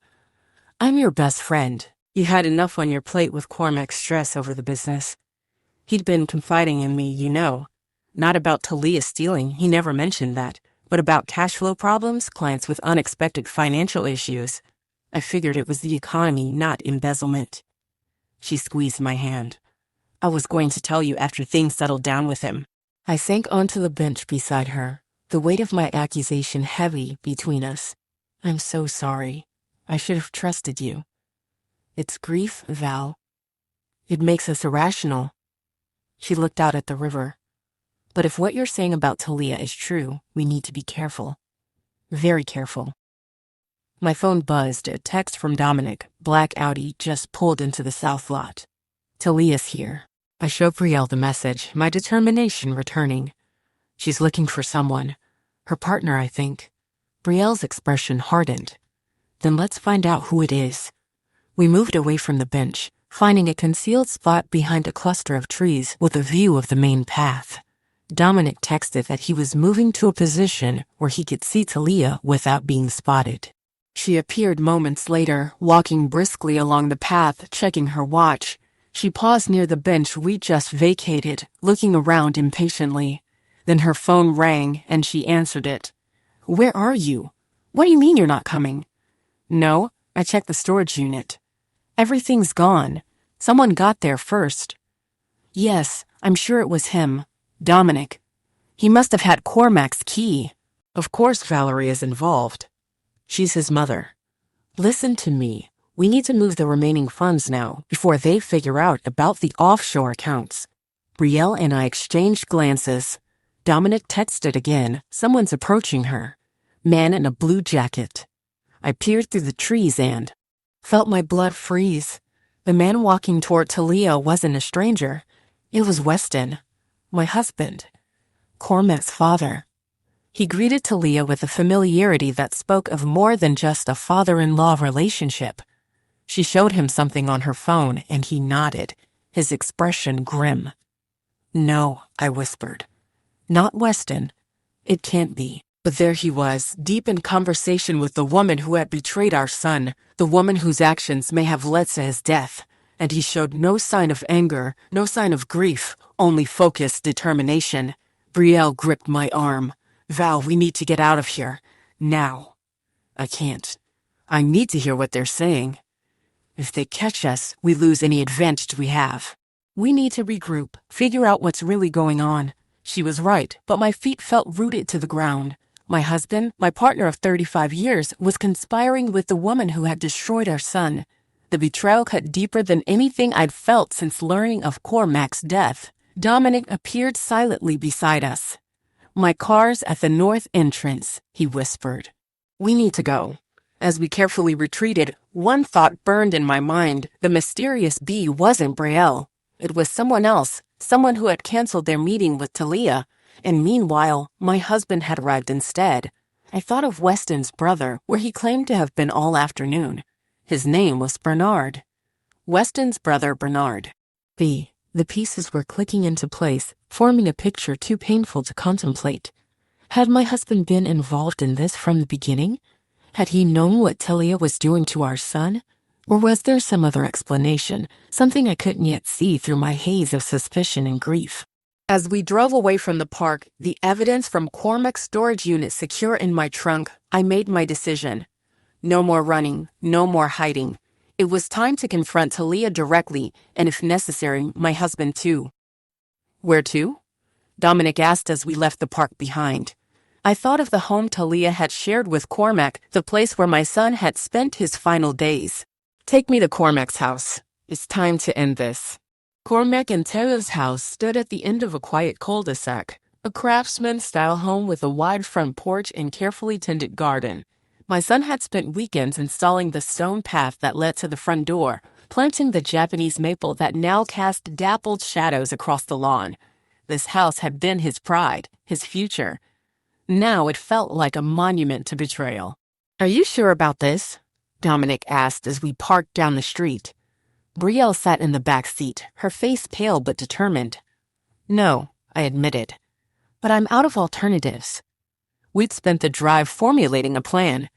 I'm your best friend. You had enough on your plate with Cormac's stress over the business. He'd been confiding in me, you know. Not about Talia stealing, he never mentioned that, but about cash flow problems, clients with unexpected financial issues. I figured it was the economy, not embezzlement. She squeezed my hand. I was going to tell you after things settled down with him. I sank onto the bench beside her, the weight of my accusation heavy between us. I'm so sorry. I should have trusted you. It's grief, Val. It makes us irrational. She looked out at the river. But if what you're saying about Talia is true, we need to be careful. Very careful. My phone buzzed, a text from Dominic. Black Audi just pulled into the south lot. Talia's here. I showed Brielle the message, my determination returning. She's looking for someone. Her partner, I think. Brielle's expression hardened. Then let's find out who it is. We moved away from the bench, finding a concealed spot behind a cluster of trees with a view of the main path. Dominic texted that he was moving to a position where he could see Talia without being spotted. She appeared moments later, walking briskly along the path, checking her watch. She paused near the bench we just vacated, looking around impatiently. Then her phone rang, and she answered it. Where are you? What do you mean you're not coming? No, I checked the storage unit. Everything's gone. Someone got there first. Yes, I'm sure it was him. Dominic. He must have had Cormac's key. Of course Valerie is involved. She's his mother. Listen to me. We need to move the remaining funds now, before they figure out about the offshore accounts. Brielle and I exchanged glances. Dominic texted again. Someone's approaching her. Man in a blue jacket. I peered through the trees and felt my blood freeze. The man walking toward Talia wasn't a stranger. It was Weston, my husband, Cormac's father. He greeted Talia with a familiarity that spoke of more than just a father-in-law relationship. She showed him something on her phone, and he nodded, his expression grim. No, I whispered. Not Weston. It can't be. But there he was, deep in conversation with the woman who had betrayed our son, the woman whose actions may have led to his death. and he showed no sign of anger, no sign of grief, only focused determination. Brielle gripped my arm. Val, we need to get out of here. Now. I can't. I need to hear what they're saying. If they catch us, we lose any advantage we have. We need to regroup, figure out what's really going on. She was right, but my feet felt rooted to the ground. My husband, my partner of 35 years, was conspiring with the woman who had destroyed our son. The betrayal cut deeper than anything I'd felt since learning of Cormac's death. Dominic appeared silently beside us. My car's at the north entrance, he whispered. We need to go. As we carefully retreated, one thought burned in my mind. The mysterious bee wasn't Brielle. It was someone else, someone who had canceled their meeting with Talia. And meanwhile, my husband had arrived instead. I thought of Weston's brother, where he claimed to have been all afternoon. His name was Bernard. Weston's brother, Bernard. The pieces were clicking into place, forming a picture too painful to contemplate. Had my husband been involved in this from the beginning? Had he known what Talia was doing to our son? Or was there some other explanation, something I couldn't yet see through my haze of suspicion and grief? As we drove away from the park, the evidence from Cormac's storage unit secure in my trunk, I made my decision. No more running, no more hiding. It was time to confront Talia directly, and if necessary, my husband too. Where to? Dominic asked as we left the park behind. I thought of the home Talia had shared with Cormac, the place where my son had spent his final days. Take me to Cormac's house. It's time to end this. Cormac and Talia's house stood at the end of a quiet cul-de-sac, a craftsman-style home with a wide front porch and carefully tended garden. My son had spent weekends installing the stone path that led to the front door, planting the Japanese maple that now cast dappled shadows across the lawn. This house had been his pride, his future. Now it felt like a monument to betrayal. Are you sure about this? Dominic asked as we parked down the street. Brielle sat in the back seat, her face pale but determined. No, I admitted. But I'm out of alternatives. We'd spent the drive formulating a plan.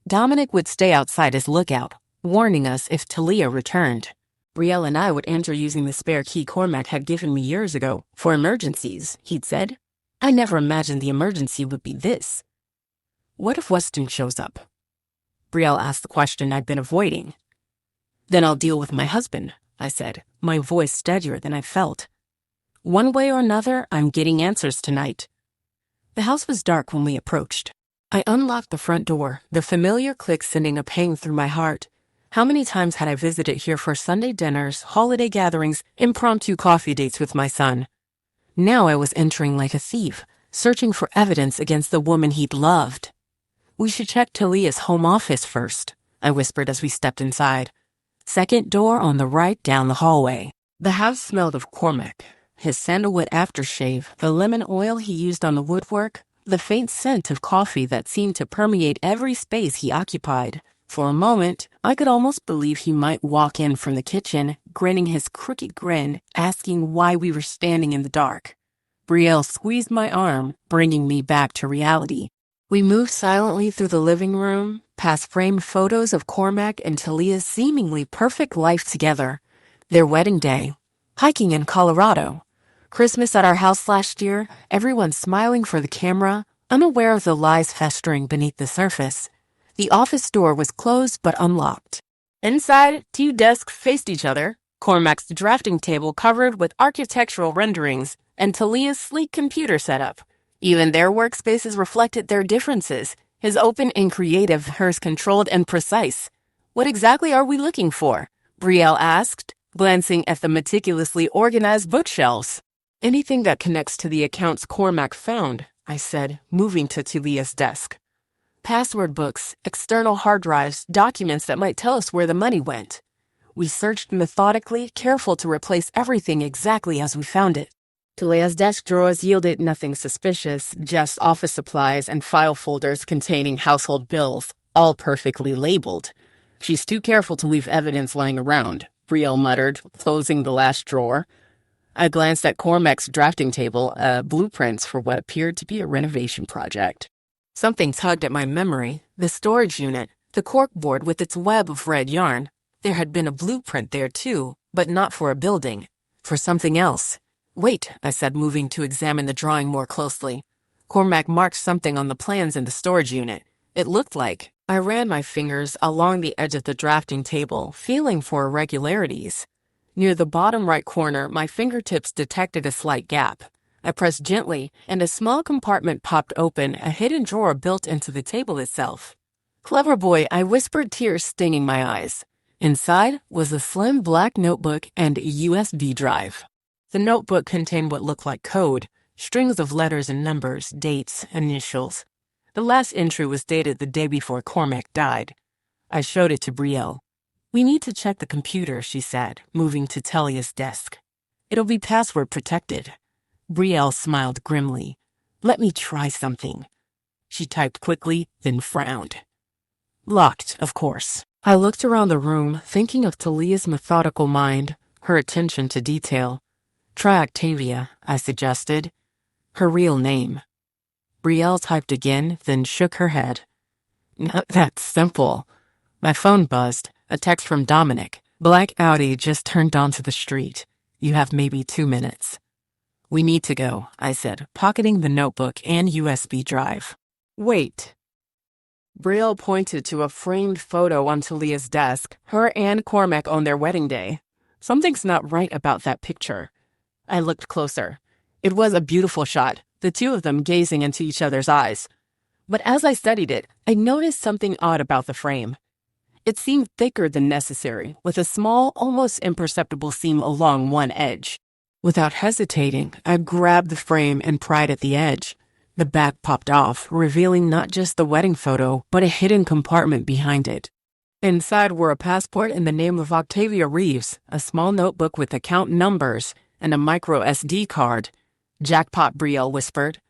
Dominic would stay outside as lookout, warning us if Talia returned. Brielle and I would enter using the spare key Cormac had given me years ago, for emergencies, he'd said. I never imagined the emergency would be this. What if Weston shows up? Brielle asked the question I'd been avoiding. Then I'll deal with my husband, I said, my voice steadier than I felt. One way or another, I'm getting answers tonight. The house was dark when we approached. I unlocked the front door, the familiar click sending a pang through my heart. How many times had I visited here for Sunday dinners, holiday gatherings, impromptu coffee dates with my son? Now I was entering like a thief, searching for evidence against the woman he'd loved. We should check Talia's home office first, I whispered as we stepped inside. Second door on the right down the hallway. The house smelled of Cormac, his sandalwood aftershave, the lemon oil he used on the woodwork, the faint scent of coffee that seemed to permeate every space he occupied. For a moment, I could almost believe he might walk in from the kitchen, grinning his crooked grin, asking why we were standing in the dark. Brielle squeezed my arm, bringing me back to reality. We moved silently through the living room, past framed photos of Cormac and Talia's seemingly perfect life together. Their wedding day, hiking in Colorado, Christmas at our house last year, everyone smiling for the camera, unaware of the lies festering beneath the surface. The office door was closed but unlocked. Inside, two desks faced each other, Cormac's drafting table covered with architectural renderings, and Talia's sleek computer setup. Even their workspaces reflected their differences, his open and creative, hers controlled and precise. What exactly are we looking for? Brielle asked, glancing at the meticulously organized bookshelves. Anything that connects to the accounts Cormac found, I said, moving to Talia's desk. Password books, external hard drives, documents that might tell us where the money went. We searched methodically, careful to replace everything exactly as we found it. Talia's desk drawers yielded nothing suspicious, just office supplies and file folders containing household bills, all perfectly labeled. She's too careful to leave evidence lying around, Brielle muttered, closing the last drawer. I glanced at Cormac's drafting table, blueprints for what appeared to be a renovation project. Something tugged at my memory, the storage unit, the corkboard with its web of red yarn. There had been a blueprint there, too, But not for a building. For something else. Wait, I said, moving to examine the drawing more closely. Cormac marked something on the plans in the storage unit. It looked like. I ran my fingers along the edge of the drafting table, feeling for irregularities. Near the bottom right corner, my fingertips detected a slight gap. I pressed gently, and a small compartment popped open, a hidden drawer built into the table itself. Clever boy, I whispered, tears stinging my eyes. Inside was a slim black notebook and a USB drive. The notebook contained what looked like code, strings of letters and numbers, dates, initials. The last entry was dated the day before Cormac died. I showed it to Brielle. "We need to check the computer," she said, moving to Talia's desk. "It'll be password protected." Brielle smiled grimly. "Let me try something." She typed quickly, then frowned. "Locked, of course." I looked around the room, thinking of Talia's methodical mind, her attention to detail. "Try Octavia," I suggested. "Her real name." Brielle typed again, then shook her head. "Not that simple." My phone buzzed. A text from Dominic. "Black Audi just turned onto the street. You have maybe 2 minutes." "We need to go," I said, pocketing the notebook and USB drive. "Wait." Brielle pointed to a framed photo on Talia's desk, her and Cormac on their wedding day. "Something's not right about that picture." I looked closer. It was a beautiful shot, the two of them gazing into each other's eyes. But as I studied it, I noticed something odd about the frame. It seemed thicker than necessary, with a small, almost imperceptible seam along one edge. Without hesitating, I grabbed the frame and pried at the edge. The back popped off, revealing not just the wedding photo, but a hidden compartment behind it. Inside were a passport in the name of Octavia Reeves, a small notebook with account numbers, and a micro SD card. "Jackpot," Brielle whispered.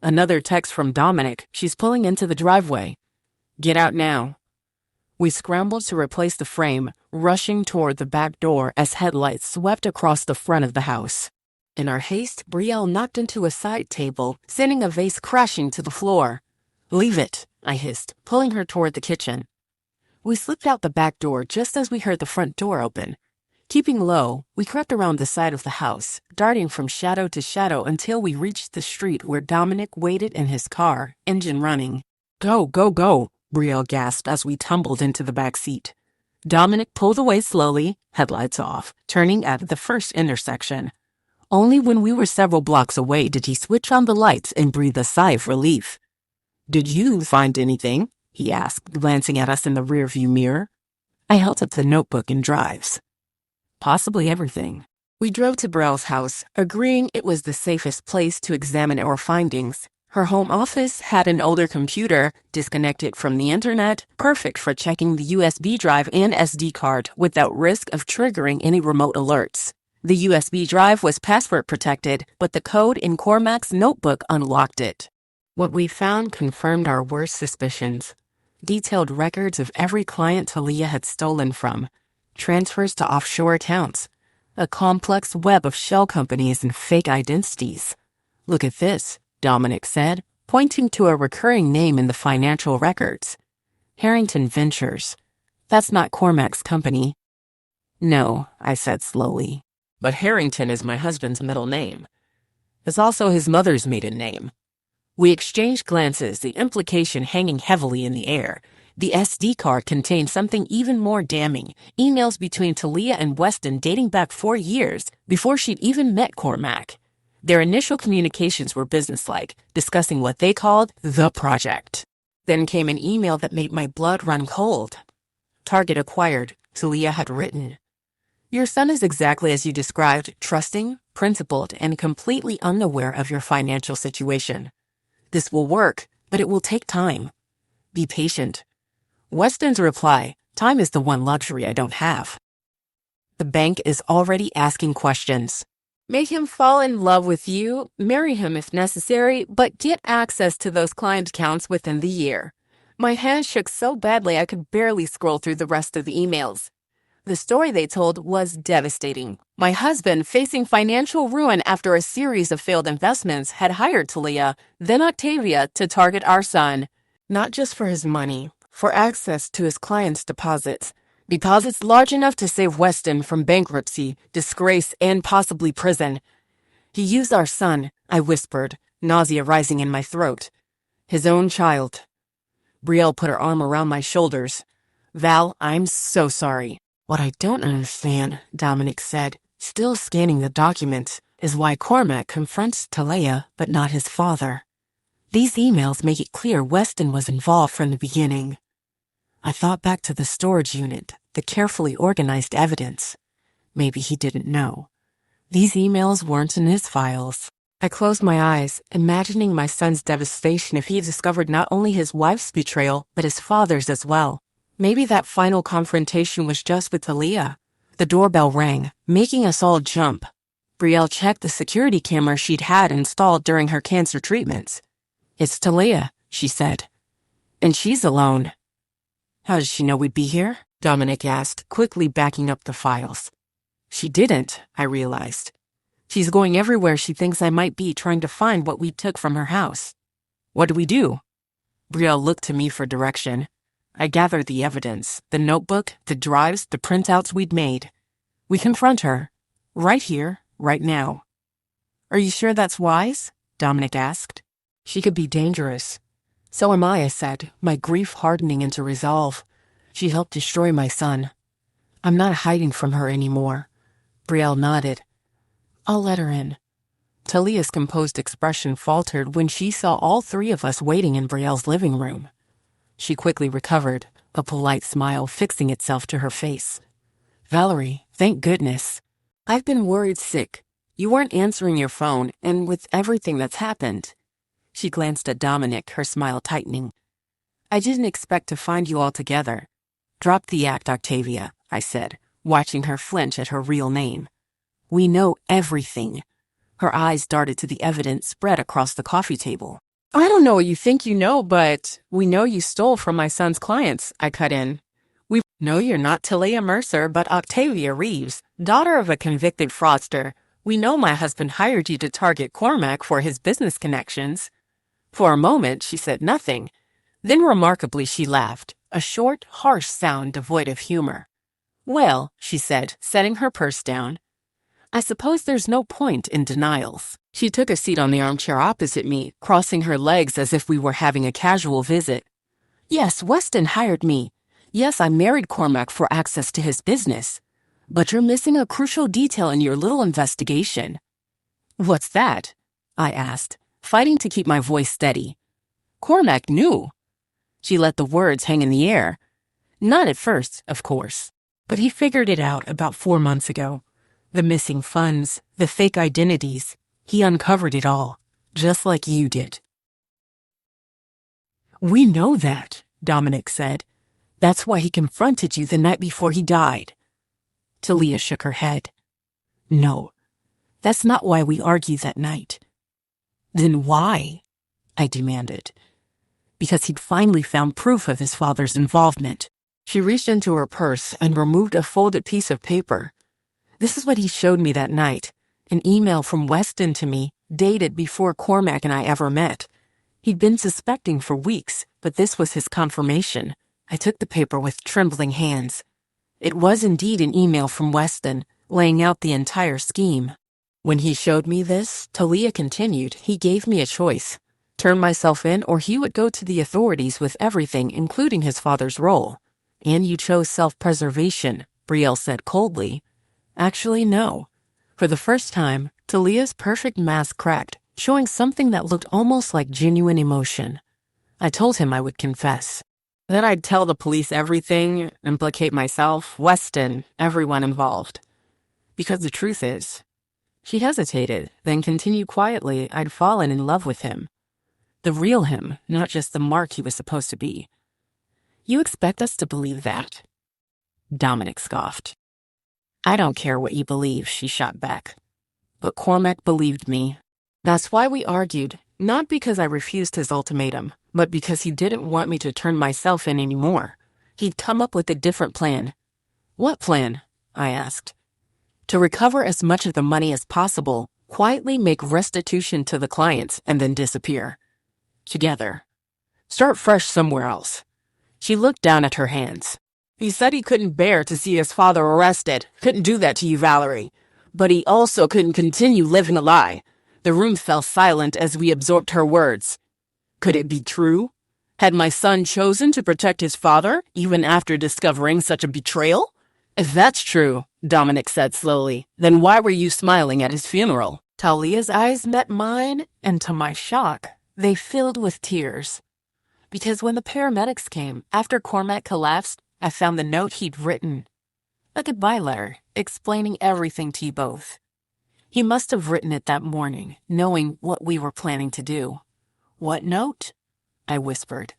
Another text from Dominic. "She's pulling into the driveway. Get out now." We scrambled to replace the frame, rushing toward the back door as headlights swept across the front of the house. In our haste, Brielle knocked into a side table, sending a vase crashing to the floor. "Leave it," I hissed, pulling her toward the kitchen. We slipped out the back door just as we heard the front door open. Keeping low, we crept around the side of the house, darting from shadow to shadow until we reached the street where Dominic waited in his car, engine running. "Go, go, go," Brielle gasped as we tumbled into the back seat. Dominic pulled away slowly, headlights off, turning at the first intersection. Only when we were several blocks away did he switch on the lights and breathe a sigh of relief. "Did you find anything?" he asked, glancing at us in the rearview mirror. I held up the notebook and drives. "Possibly everything." We drove to Brielle's house, agreeing it was the safest place to examine our findings. Her home office had an older computer, disconnected from the internet, perfect for checking the USB drive and SD card without risk of triggering any remote alerts. The USB drive was password protected, but the code in Cormac's notebook unlocked it. What we found confirmed our worst suspicions. Detailed records of every client Talia had stolen from, transfers to offshore accounts, a complex web of shell companies and fake identities. "Look at this," Dominic said, pointing to a recurring name in the financial records. "Harrington Ventures. That's not Cormac's company." "No," I said slowly. "But Harrington is my husband's middle name. It's also his mother's maiden name." We exchanged glances, the implication hanging heavily in the air. The SD card contained something even more damning, emails between Talia and Weston dating back 4 years, before she'd even met Cormac. Their initial communications were businesslike, discussing what they called the project. Then came an email that made my blood run cold. "Target acquired," Talia had written. "Your son is exactly as you described, trusting, principled, and completely unaware of your financial situation. This will work, but it will take time. Be patient." Weston's reply, "Time is the one luxury I don't have." The bank is already asking questions. Make him fall in love with you, marry him if necessary, but get access to those client accounts within the year. My hand shook so badly I could barely scroll through the rest of the emails. The story they told was devastating. My husband, facing financial ruin after a series of failed investments, had hired Talia, then Octavia, to target our son. Not just for his money, for access to his clients' deposits. Deposits large enough to save Weston from bankruptcy, disgrace, and possibly prison. He used our son, I whispered, nausea rising in my throat. His own child. Brielle put her arm around my shoulders. Val, I'm so sorry. What I don't understand, Dominic said, still scanning the documents, is why Cormac confronts Talia but not his father. These emails make it clear Weston was involved from the beginning. I thought back to the storage unit, the carefully organized evidence. Maybe he didn't know. These emails weren't in his files. I closed my eyes, imagining my son's devastation if he discovered not only his wife's betrayal, but his father's as well. Maybe that final confrontation was just with Talia. The doorbell rang, making us all jump. Brielle checked the security camera she'd had installed during her cancer treatments. It's Talia, she said. And she's alone. How did she know we'd be here? Dominic asked, quickly backing up the files. She didn't, I realized. She's going everywhere she thinks I might be trying to find what we took from her house. What do we do? Brielle looked to me for direction. I gathered the evidence, the notebook, the drives, the printouts we'd made. We confront her. Right here, right now. Are you sure that's wise? Dominic asked. She could be dangerous. So am I said, my grief hardening into resolve. She helped destroy my son. I'm not hiding from her anymore. Brielle nodded. I'll let her in. Talia's composed expression faltered when she saw all three of us waiting in Brielle's living room. She quickly recovered, a polite smile fixing itself to her face. Valerie, thank goodness. I've been worried sick. You weren't answering your phone, and with everything that's happened. She glanced at Dominic, her smile tightening. I didn't expect to find you all together. Drop the act, Octavia, I said, watching her flinch at her real name. We know everything. Her eyes darted to the evidence spread across the coffee table. I don't know what you think you know, but we know you stole from my son's clients, I cut in. We know you're not Talia Mercer, but Octavia Reeves, daughter of a convicted fraudster. We know my husband hired you to target Cormac for his business connections. For a moment, she said nothing. Then remarkably, she laughed, a short, harsh sound devoid of humor. Well, she said, setting her purse down, I suppose there's no point in denials. She took a seat on the armchair opposite me, crossing her legs as if we were having a casual visit. Yes, Weston hired me. Yes, I married Cormac for access to his business. But you're missing a crucial detail in your little investigation. What's that? I asked, fighting to keep my voice steady. Cormac knew. She let the words hang in the air. Not at first, of course. But he figured it out about 4 months ago. The missing funds, the fake identities. He uncovered it all, just like you did. We know that, Dominic said. That's why he confronted you the night before he died. Talia shook her head. No, that's not why we argued that night. Then why? I demanded. Because he'd finally found proof of his father's involvement. She reached into her purse and removed a folded piece of paper. This is what he showed me that night. An email from Weston to me, dated before Cormac and I ever met. He'd been suspecting for weeks, but this was his confirmation. I took the paper with trembling hands. It was indeed an email from Weston, laying out the entire scheme. When he showed me this, Talia continued, he gave me a choice. Turn myself in or he would go to the authorities with everything, including his father's role. And you chose self-preservation, Brielle said coldly. Actually, no. For the first time, Talia's perfect mask cracked, showing something that looked almost like genuine emotion. I told him I would confess. Then I'd tell the police everything, implicate myself, Weston, everyone involved. Because the truth is, she hesitated, then continued quietly, I'd fallen in love with him. The real him, not just the mark he was supposed to be. You expect us to believe that? Dominic scoffed. I don't care what you believe, she shot back. But Cormac believed me. That's why we argued, not because I refused his ultimatum, but because he didn't want me to turn myself in anymore. He'd come up with a different plan. What plan? I asked. To recover as much of the money as possible, quietly make restitution to the clients, and then disappear. Together. Start fresh somewhere else. She looked down at her hands. He said he couldn't bear to see his father arrested. Couldn't do that to you, Valerie. But he also couldn't continue living a lie. The room fell silent as we absorbed her words. Could it be true? Had my son chosen to protect his father, even after discovering such a betrayal? If that's true, Dominic said slowly, then why were you smiling at his funeral? Talia's eyes met mine, and to my shock, they filled with tears. Because when the paramedics came, after Cormac collapsed, I found the note he'd written. A goodbye letter, explaining everything to you both. He must have written it that morning, knowing what we were planning to do. What note? I whispered.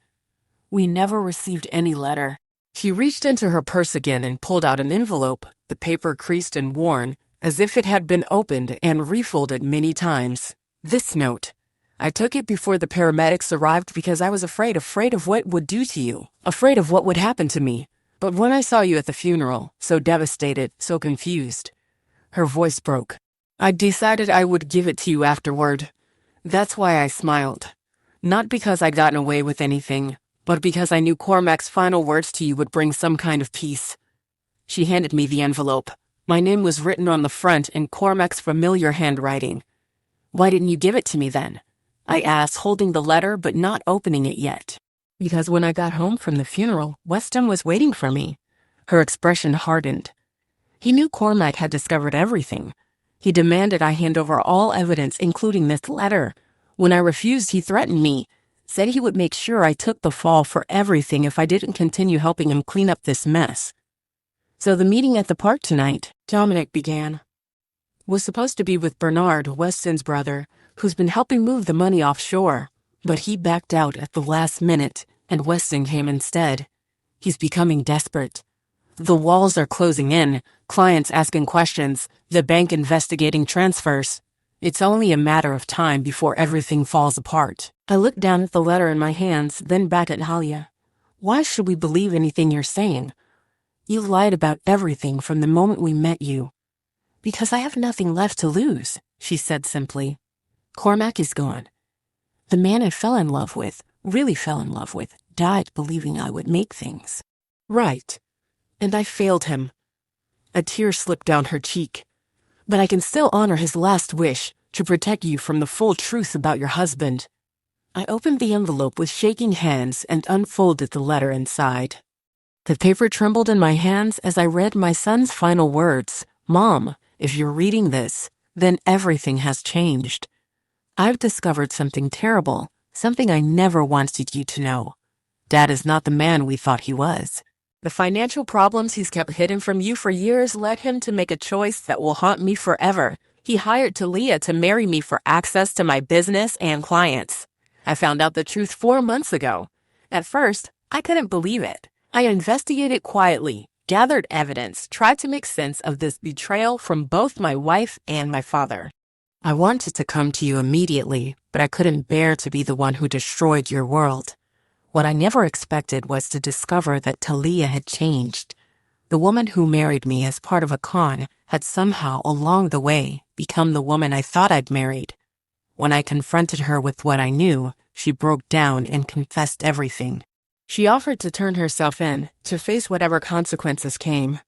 We never received any letter. She reached into her purse again and pulled out an envelope, the paper creased and worn, as if it had been opened and refolded many times. This note. I took it before the paramedics arrived because I was afraid of what it would do to you, afraid of what would happen to me. But when I saw you at the funeral, so devastated, so confused, her voice broke. I decided I would give it to you afterward. That's why I smiled. Not because I'd gotten away with anything, but because I knew Cormac's final words to you would bring some kind of peace. She handed me the envelope. My name was written on the front in Cormac's familiar handwriting. Why didn't you give it to me then? I asked, holding the letter but not opening it yet. Because when I got home from the funeral, Weston was waiting for me. Her expression hardened. He knew Cormac had discovered everything. He demanded I hand over all evidence, including this letter. When I refused, he threatened me, said he would make sure I took the fall for everything if I didn't continue helping him clean up this mess. So the meeting at the park tonight, Dominic began, was supposed to be with Bernard, Weston's brother, who's been helping move the money offshore. But he backed out at the last minute, and Weston came instead. He's becoming desperate. The walls are closing in, clients asking questions, the bank investigating transfers. It's only a matter of time before everything falls apart. I looked down at the letter in my hands, then back at Halia. Why should we believe anything you're saying? You lied about everything from the moment we met you. Because I have nothing left to lose, she said simply. Cormac is gone. The man I fell in love with, really fell in love with, died believing I would make things right. And I failed him. A tear slipped down her cheek. But I can still honor his last wish, to protect you from the full truth about your husband. I opened the envelope with shaking hands and unfolded the letter inside. The paper trembled in my hands as I read my son's final words. Mom, if you're reading this, then everything has changed. I've discovered something terrible, something I never wanted you to know. Dad is not the man we thought he was. The financial problems he's kept hidden from you for years led him to make a choice that will haunt me forever. He hired Talia to marry me for access to my business and clients. I found out the truth 4 months ago. At first, I couldn't believe it. I investigated quietly, gathered evidence, tried to make sense of this betrayal from both my wife and my father. I wanted to come to you immediately, but I couldn't bear to be the one who destroyed your world. What I never expected was to discover that Talia had changed. The woman who married me as part of a con had somehow, along the way, become the woman I thought I'd married. When I confronted her with what I knew, she broke down and confessed everything. She offered to turn herself in, to face whatever consequences came.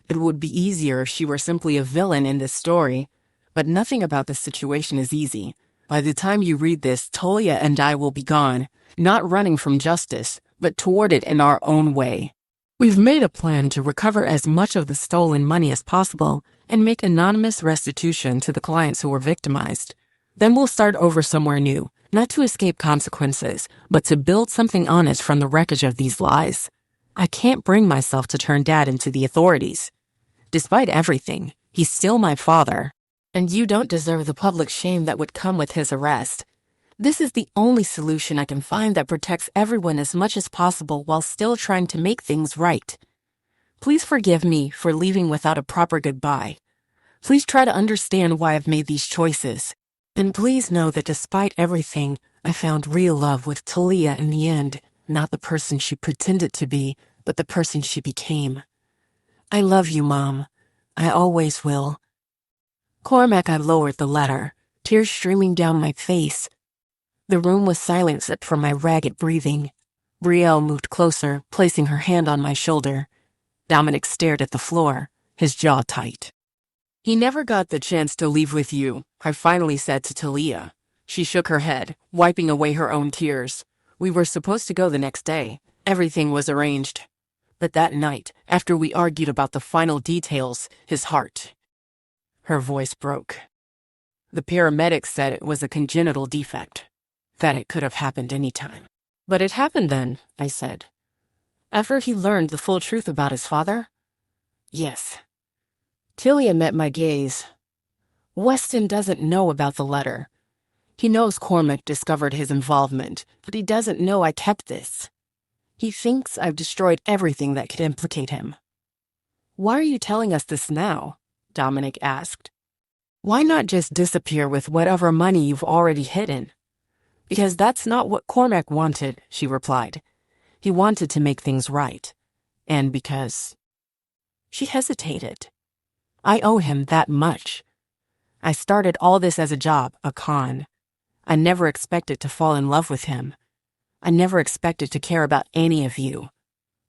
It would be easier if she were simply a villain in this story. But nothing about this situation is easy. By the time you read this, Talia and I will be gone, not running from justice, but toward it in our own way. We've made a plan to recover as much of the stolen money as possible and make anonymous restitution to the clients who were victimized. Then we'll start over somewhere new, not to escape consequences, but to build something honest from the wreckage of these lies. I can't bring myself to turn Dad into the authorities. Despite everything, he's still my father. And you don't deserve the public shame that would come with his arrest. This is the only solution I can find that protects everyone as much as possible while still trying to make things right. Please forgive me for leaving without a proper goodbye. Please try to understand why I've made these choices. And please know that despite everything, I found real love with Talia in the end, not the person she pretended to be, but the person she became. I love you, Mom. I always will. Cormac, I lowered the letter, tears streaming down my face. The room was silent except for my ragged breathing. Brielle moved closer, placing her hand on my shoulder. Dominic stared at the floor, his jaw tight. He never got the chance to leave with you, I finally said to Talia. She shook her head, wiping away her own tears. We were supposed to go the next day. Everything was arranged. But that night, after we argued about the final details, his heart. Her voice broke. The paramedics said it was a congenital defect, that it could have happened any time. But it happened then, I said. After he learned the full truth about his father? Yes. Talia met my gaze. Weston doesn't know about the letter. He knows Cormac discovered his involvement, but he doesn't know I kept this. He thinks I've destroyed everything that could implicate him. Why are you telling us this now? Dominic asked. Why not just disappear with whatever money you've already hidden? Because that's not what Cormac wanted, she replied. He wanted to make things right. And because... She hesitated. I owe him that much. I started all this as a job, a con. I never expected to fall in love with him. I never expected to care about any of you.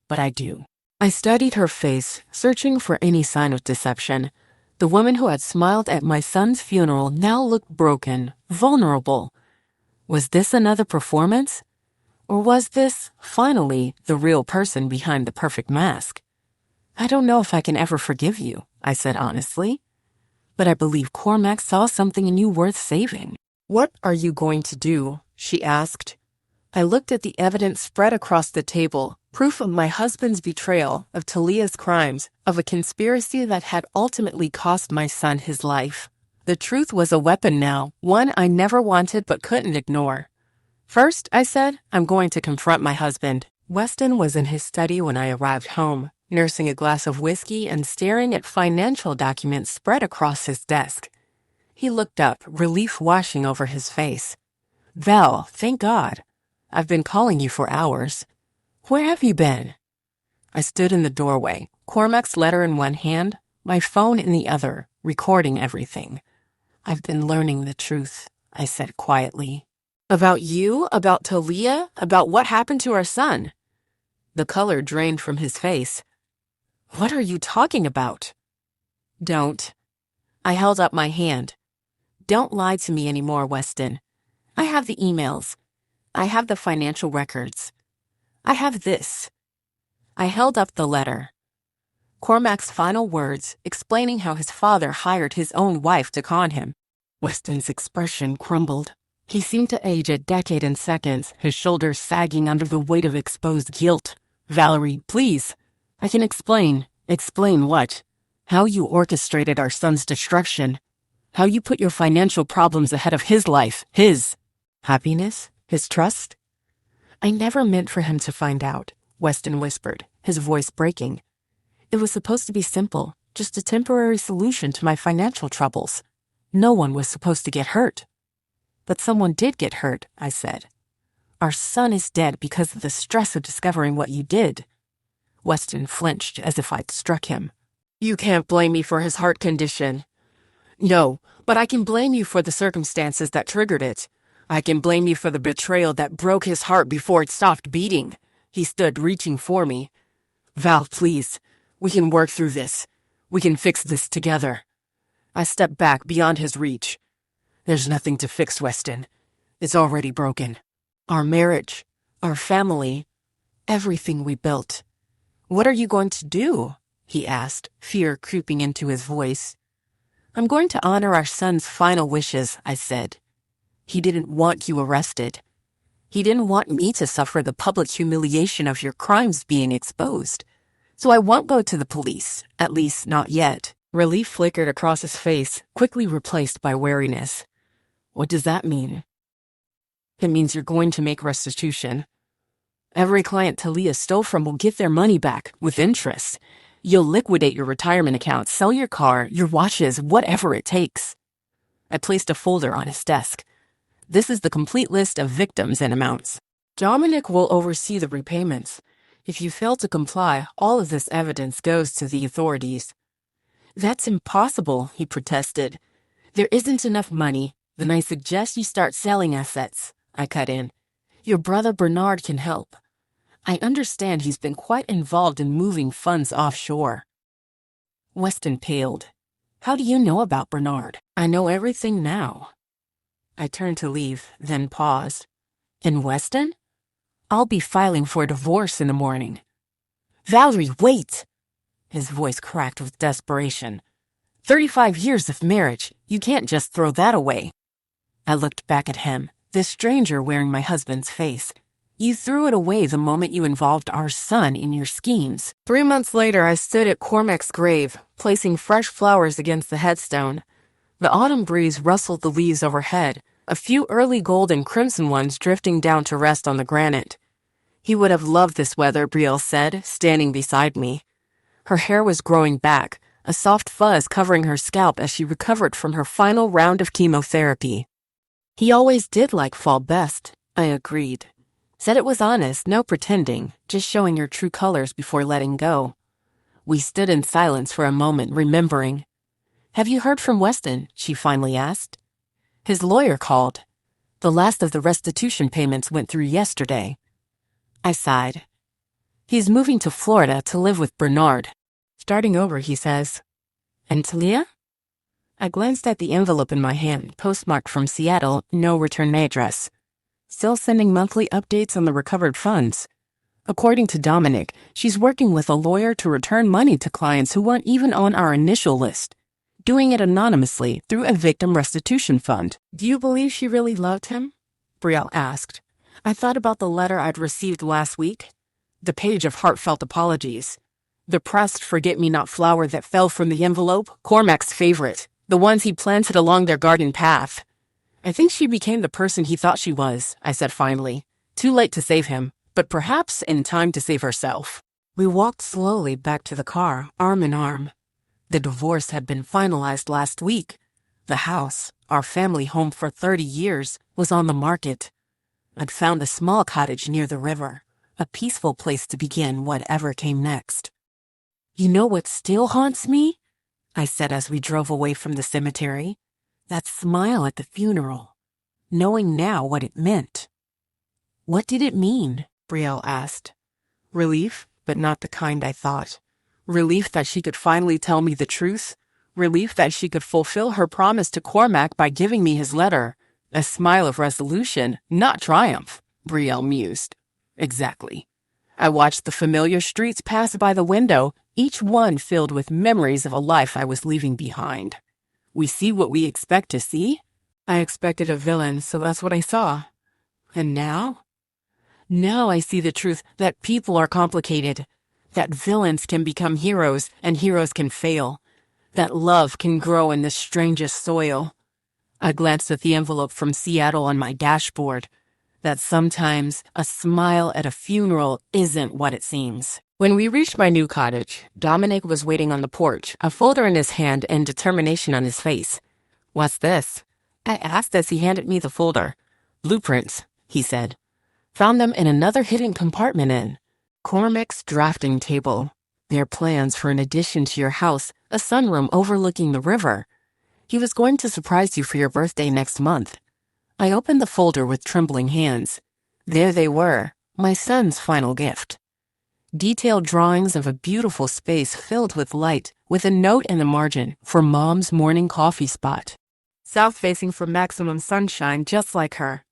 But I do. I studied her face, searching for any sign of deception. The woman who had smiled at my son's funeral now looked broken, vulnerable. Was this another performance? Or was this, finally, the real person behind the perfect mask? I don't know if I can ever forgive you, I said honestly. But I believe Cormac saw something in you worth saving. What are you going to do? She asked. I looked at the evidence spread across the table, proof of my husband's betrayal, of Talia's crimes, of a conspiracy that had ultimately cost my son his life. The truth was a weapon now, one I never wanted but couldn't ignore. First, I said, I'm going to confront my husband. Weston was in his study when I arrived home, nursing a glass of whiskey and staring at financial documents spread across his desk. He looked up, relief washing over his face. Val, thank God. I've been calling you for hours. Where have you been? I stood in the doorway, Cormac's letter in one hand, my phone in the other, recording everything. I've been learning the truth, I said quietly. About you? About Talia? About what happened to our son? The color drained from his face. What are you talking about? Don't. I held up my hand. Don't lie to me anymore, Weston. I have the emails. I have the financial records. I have this. I held up the letter. Cormac's final words, explaining how his father hired his own wife to con him. Weston's expression crumbled. He seemed to age a decade in seconds, his shoulders sagging under the weight of exposed guilt. Valerie, please. I can explain. Explain what? How you orchestrated our son's destruction. How you put your financial problems ahead of his life, his happiness, his trust. I never meant for him to find out, Weston whispered, his voice breaking. It was supposed to be simple, just a temporary solution to my financial troubles. No one was supposed to get hurt. But someone did get hurt, I said. Our son is dead because of the stress of discovering what you did. Weston flinched as if I'd struck him. You can't blame me for his heart condition. No, but I can blame you for the circumstances that triggered it. I can blame you for the betrayal that broke his heart before it stopped beating. He stood reaching for me. Val, please. We can work through this. We can fix this together. I stepped back beyond his reach. There's nothing to fix, Weston. It's already broken. Our marriage, our family, everything we built. What are you going to do? He asked, fear creeping into his voice. I'm going to honor our son's final wishes, I said. He didn't want you arrested. He didn't want me to suffer the public humiliation of your crimes being exposed. So I won't go to the police, at least not yet. Relief flickered across his face, quickly replaced by wariness. What does that mean? It means you're going to make restitution. Every client Talia stole from will get their money back, with interest. You'll liquidate your retirement account, sell your car, your watches, whatever it takes. I placed a folder on his desk. This is the complete list of victims and amounts. Dominic will oversee the repayments. If you fail to comply, all of this evidence goes to the authorities. That's impossible, he protested. There isn't enough money. Then I suggest you start selling assets, I cut in. Your brother Bernard can help. I understand he's been quite involved in moving funds offshore. Weston paled. How do you know about Bernard? I know everything now. I turned to leave, then paused. And Weston? I'll be filing for a divorce in the morning. Valerie, wait! His voice cracked with desperation. 35 years of marriage, you can't just throw that away. I looked back at him, this stranger wearing my husband's face. You threw it away the moment you involved our son in your schemes. 3 months later, I stood at Cormac's grave, placing fresh flowers against the headstone. The autumn breeze rustled the leaves overhead, a few early gold and crimson ones drifting down to rest on the granite. He would have loved this weather, Brielle said, standing beside me. Her hair was growing back, a soft fuzz covering her scalp as she recovered from her final round of chemotherapy. He always did like fall best, I agreed. Said it was honest, no pretending, just showing your true colors before letting go. We stood in silence for a moment, remembering. Have you heard from Weston? She finally asked. His lawyer called. The last of the restitution payments went through yesterday. I sighed. He's moving to Florida to live with Bernard. Starting over, he says. And Talia? I glanced at the envelope in my hand, postmarked from Seattle, no return address. Still sending monthly updates on the recovered funds. According to Dominic, she's working with a lawyer to return money to clients who weren't even on our initial list, doing it anonymously through a victim restitution fund. Do you believe she really loved him? Brielle asked. I thought about the letter I'd received last week. The page of heartfelt apologies. The pressed forget-me-not flower that fell from the envelope, Cormac's favorite, the ones he planted along their garden path. I think she became the person he thought she was, I said finally. Too late to save him, but perhaps in time to save herself. We walked slowly back to the car, arm in arm. The divorce had been finalized last week. The house, our family home for 30 years, was on the market. I'd found a small cottage near the river, a peaceful place to begin whatever came next. You know what still haunts me? I said as we drove away from the cemetery. That smile at the funeral, knowing now what it meant. What did it mean? Brielle asked. Relief, but not the kind I thought. Relief that she could finally tell me the truth. Relief that she could fulfill her promise to Cormac by giving me his letter. A smile of resolution, not triumph, Brielle mused. Exactly. I watched the familiar streets pass by the window, each one filled with memories of a life I was leaving behind. We see what we expect to see? I expected a villain, so that's what I saw. And now? Now I see the truth that people are complicated, that villains can become heroes and heroes can fail, that love can grow in the strangest soil. I glanced at the envelope from Seattle on my dashboard, that sometimes a smile at a funeral isn't what it seems. When we reached my new cottage, Dominic was waiting on the porch, a folder in his hand and determination on his face. What's this? I asked as he handed me the folder. Blueprints, he said. Found them in another hidden compartment in Cormac's drafting table. They're plans for an addition to your house, a sunroom overlooking the river. He was going to surprise you for your birthday next month. I opened the folder with trembling hands. There they were, my son's final gift. Detailed drawings of a beautiful space filled with light, with a note in the margin for Mom's morning coffee spot. South-facing for maximum sunshine, just like her.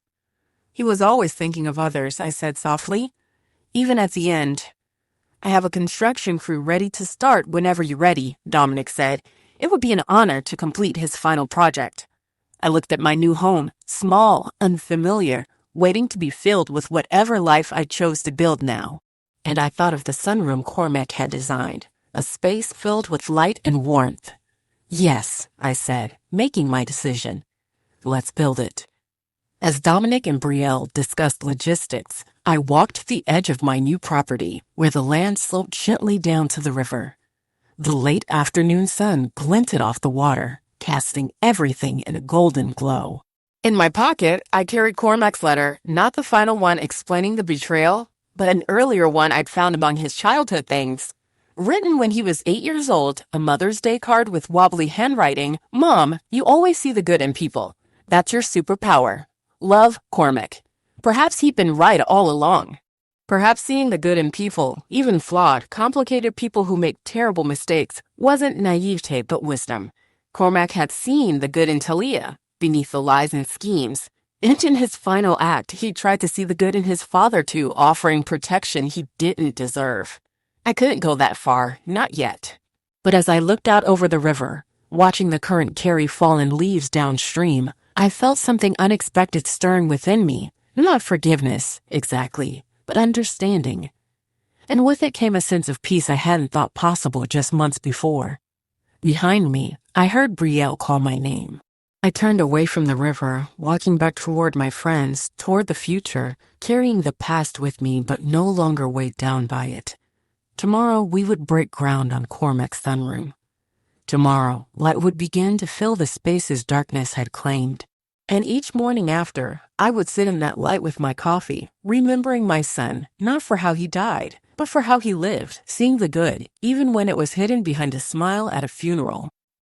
He was always thinking of others, I said softly. Even at the end. I have a construction crew ready to start whenever you're ready, Dominic said. It would be an honor to complete his final project. I looked at my new home, small, unfamiliar, waiting to be filled with whatever life I chose to build now. And I thought of the sunroom Cormac had designed, a space filled with light and warmth. Yes, I said, making my decision. Let's build it. As Dominic and Brielle discussed logistics, I walked to the edge of my new property, where the land sloped gently down to the river. The late afternoon sun glinted off the water, casting everything in a golden glow. In my pocket, I carried Cormac's letter, not the final one explaining the betrayal, but an earlier one I'd found among his childhood things. Written when he was 8 years old, a Mother's Day card with wobbly handwriting. Mom, you always see the good in people. That's your superpower. Love, Cormac. Perhaps he'd been right all along. Perhaps seeing the good in people, even flawed, complicated people who make terrible mistakes, wasn't naivete but wisdom. Cormac had seen the good in Talia, beneath the lies and schemes. And in his final act, he tried to see the good in his father too, offering protection he didn't deserve. I couldn't go that far, not yet. But as I looked out over the river, watching the current carry fallen leaves downstream, I felt something unexpected stirring within me. Not forgiveness, exactly, but understanding. And with it came a sense of peace I hadn't thought possible just months before. Behind me, I heard Brielle call my name. I turned away from the river, walking back toward my friends, toward the future, carrying the past with me but no longer weighed down by it. Tomorrow we would break ground on Cormac's sunroom. Tomorrow, light would begin to fill the spaces darkness had claimed. And each morning after, I would sit in that light with my coffee, remembering my son, not for how he died, but for how he lived, seeing the good, even when it was hidden behind a smile at a funeral.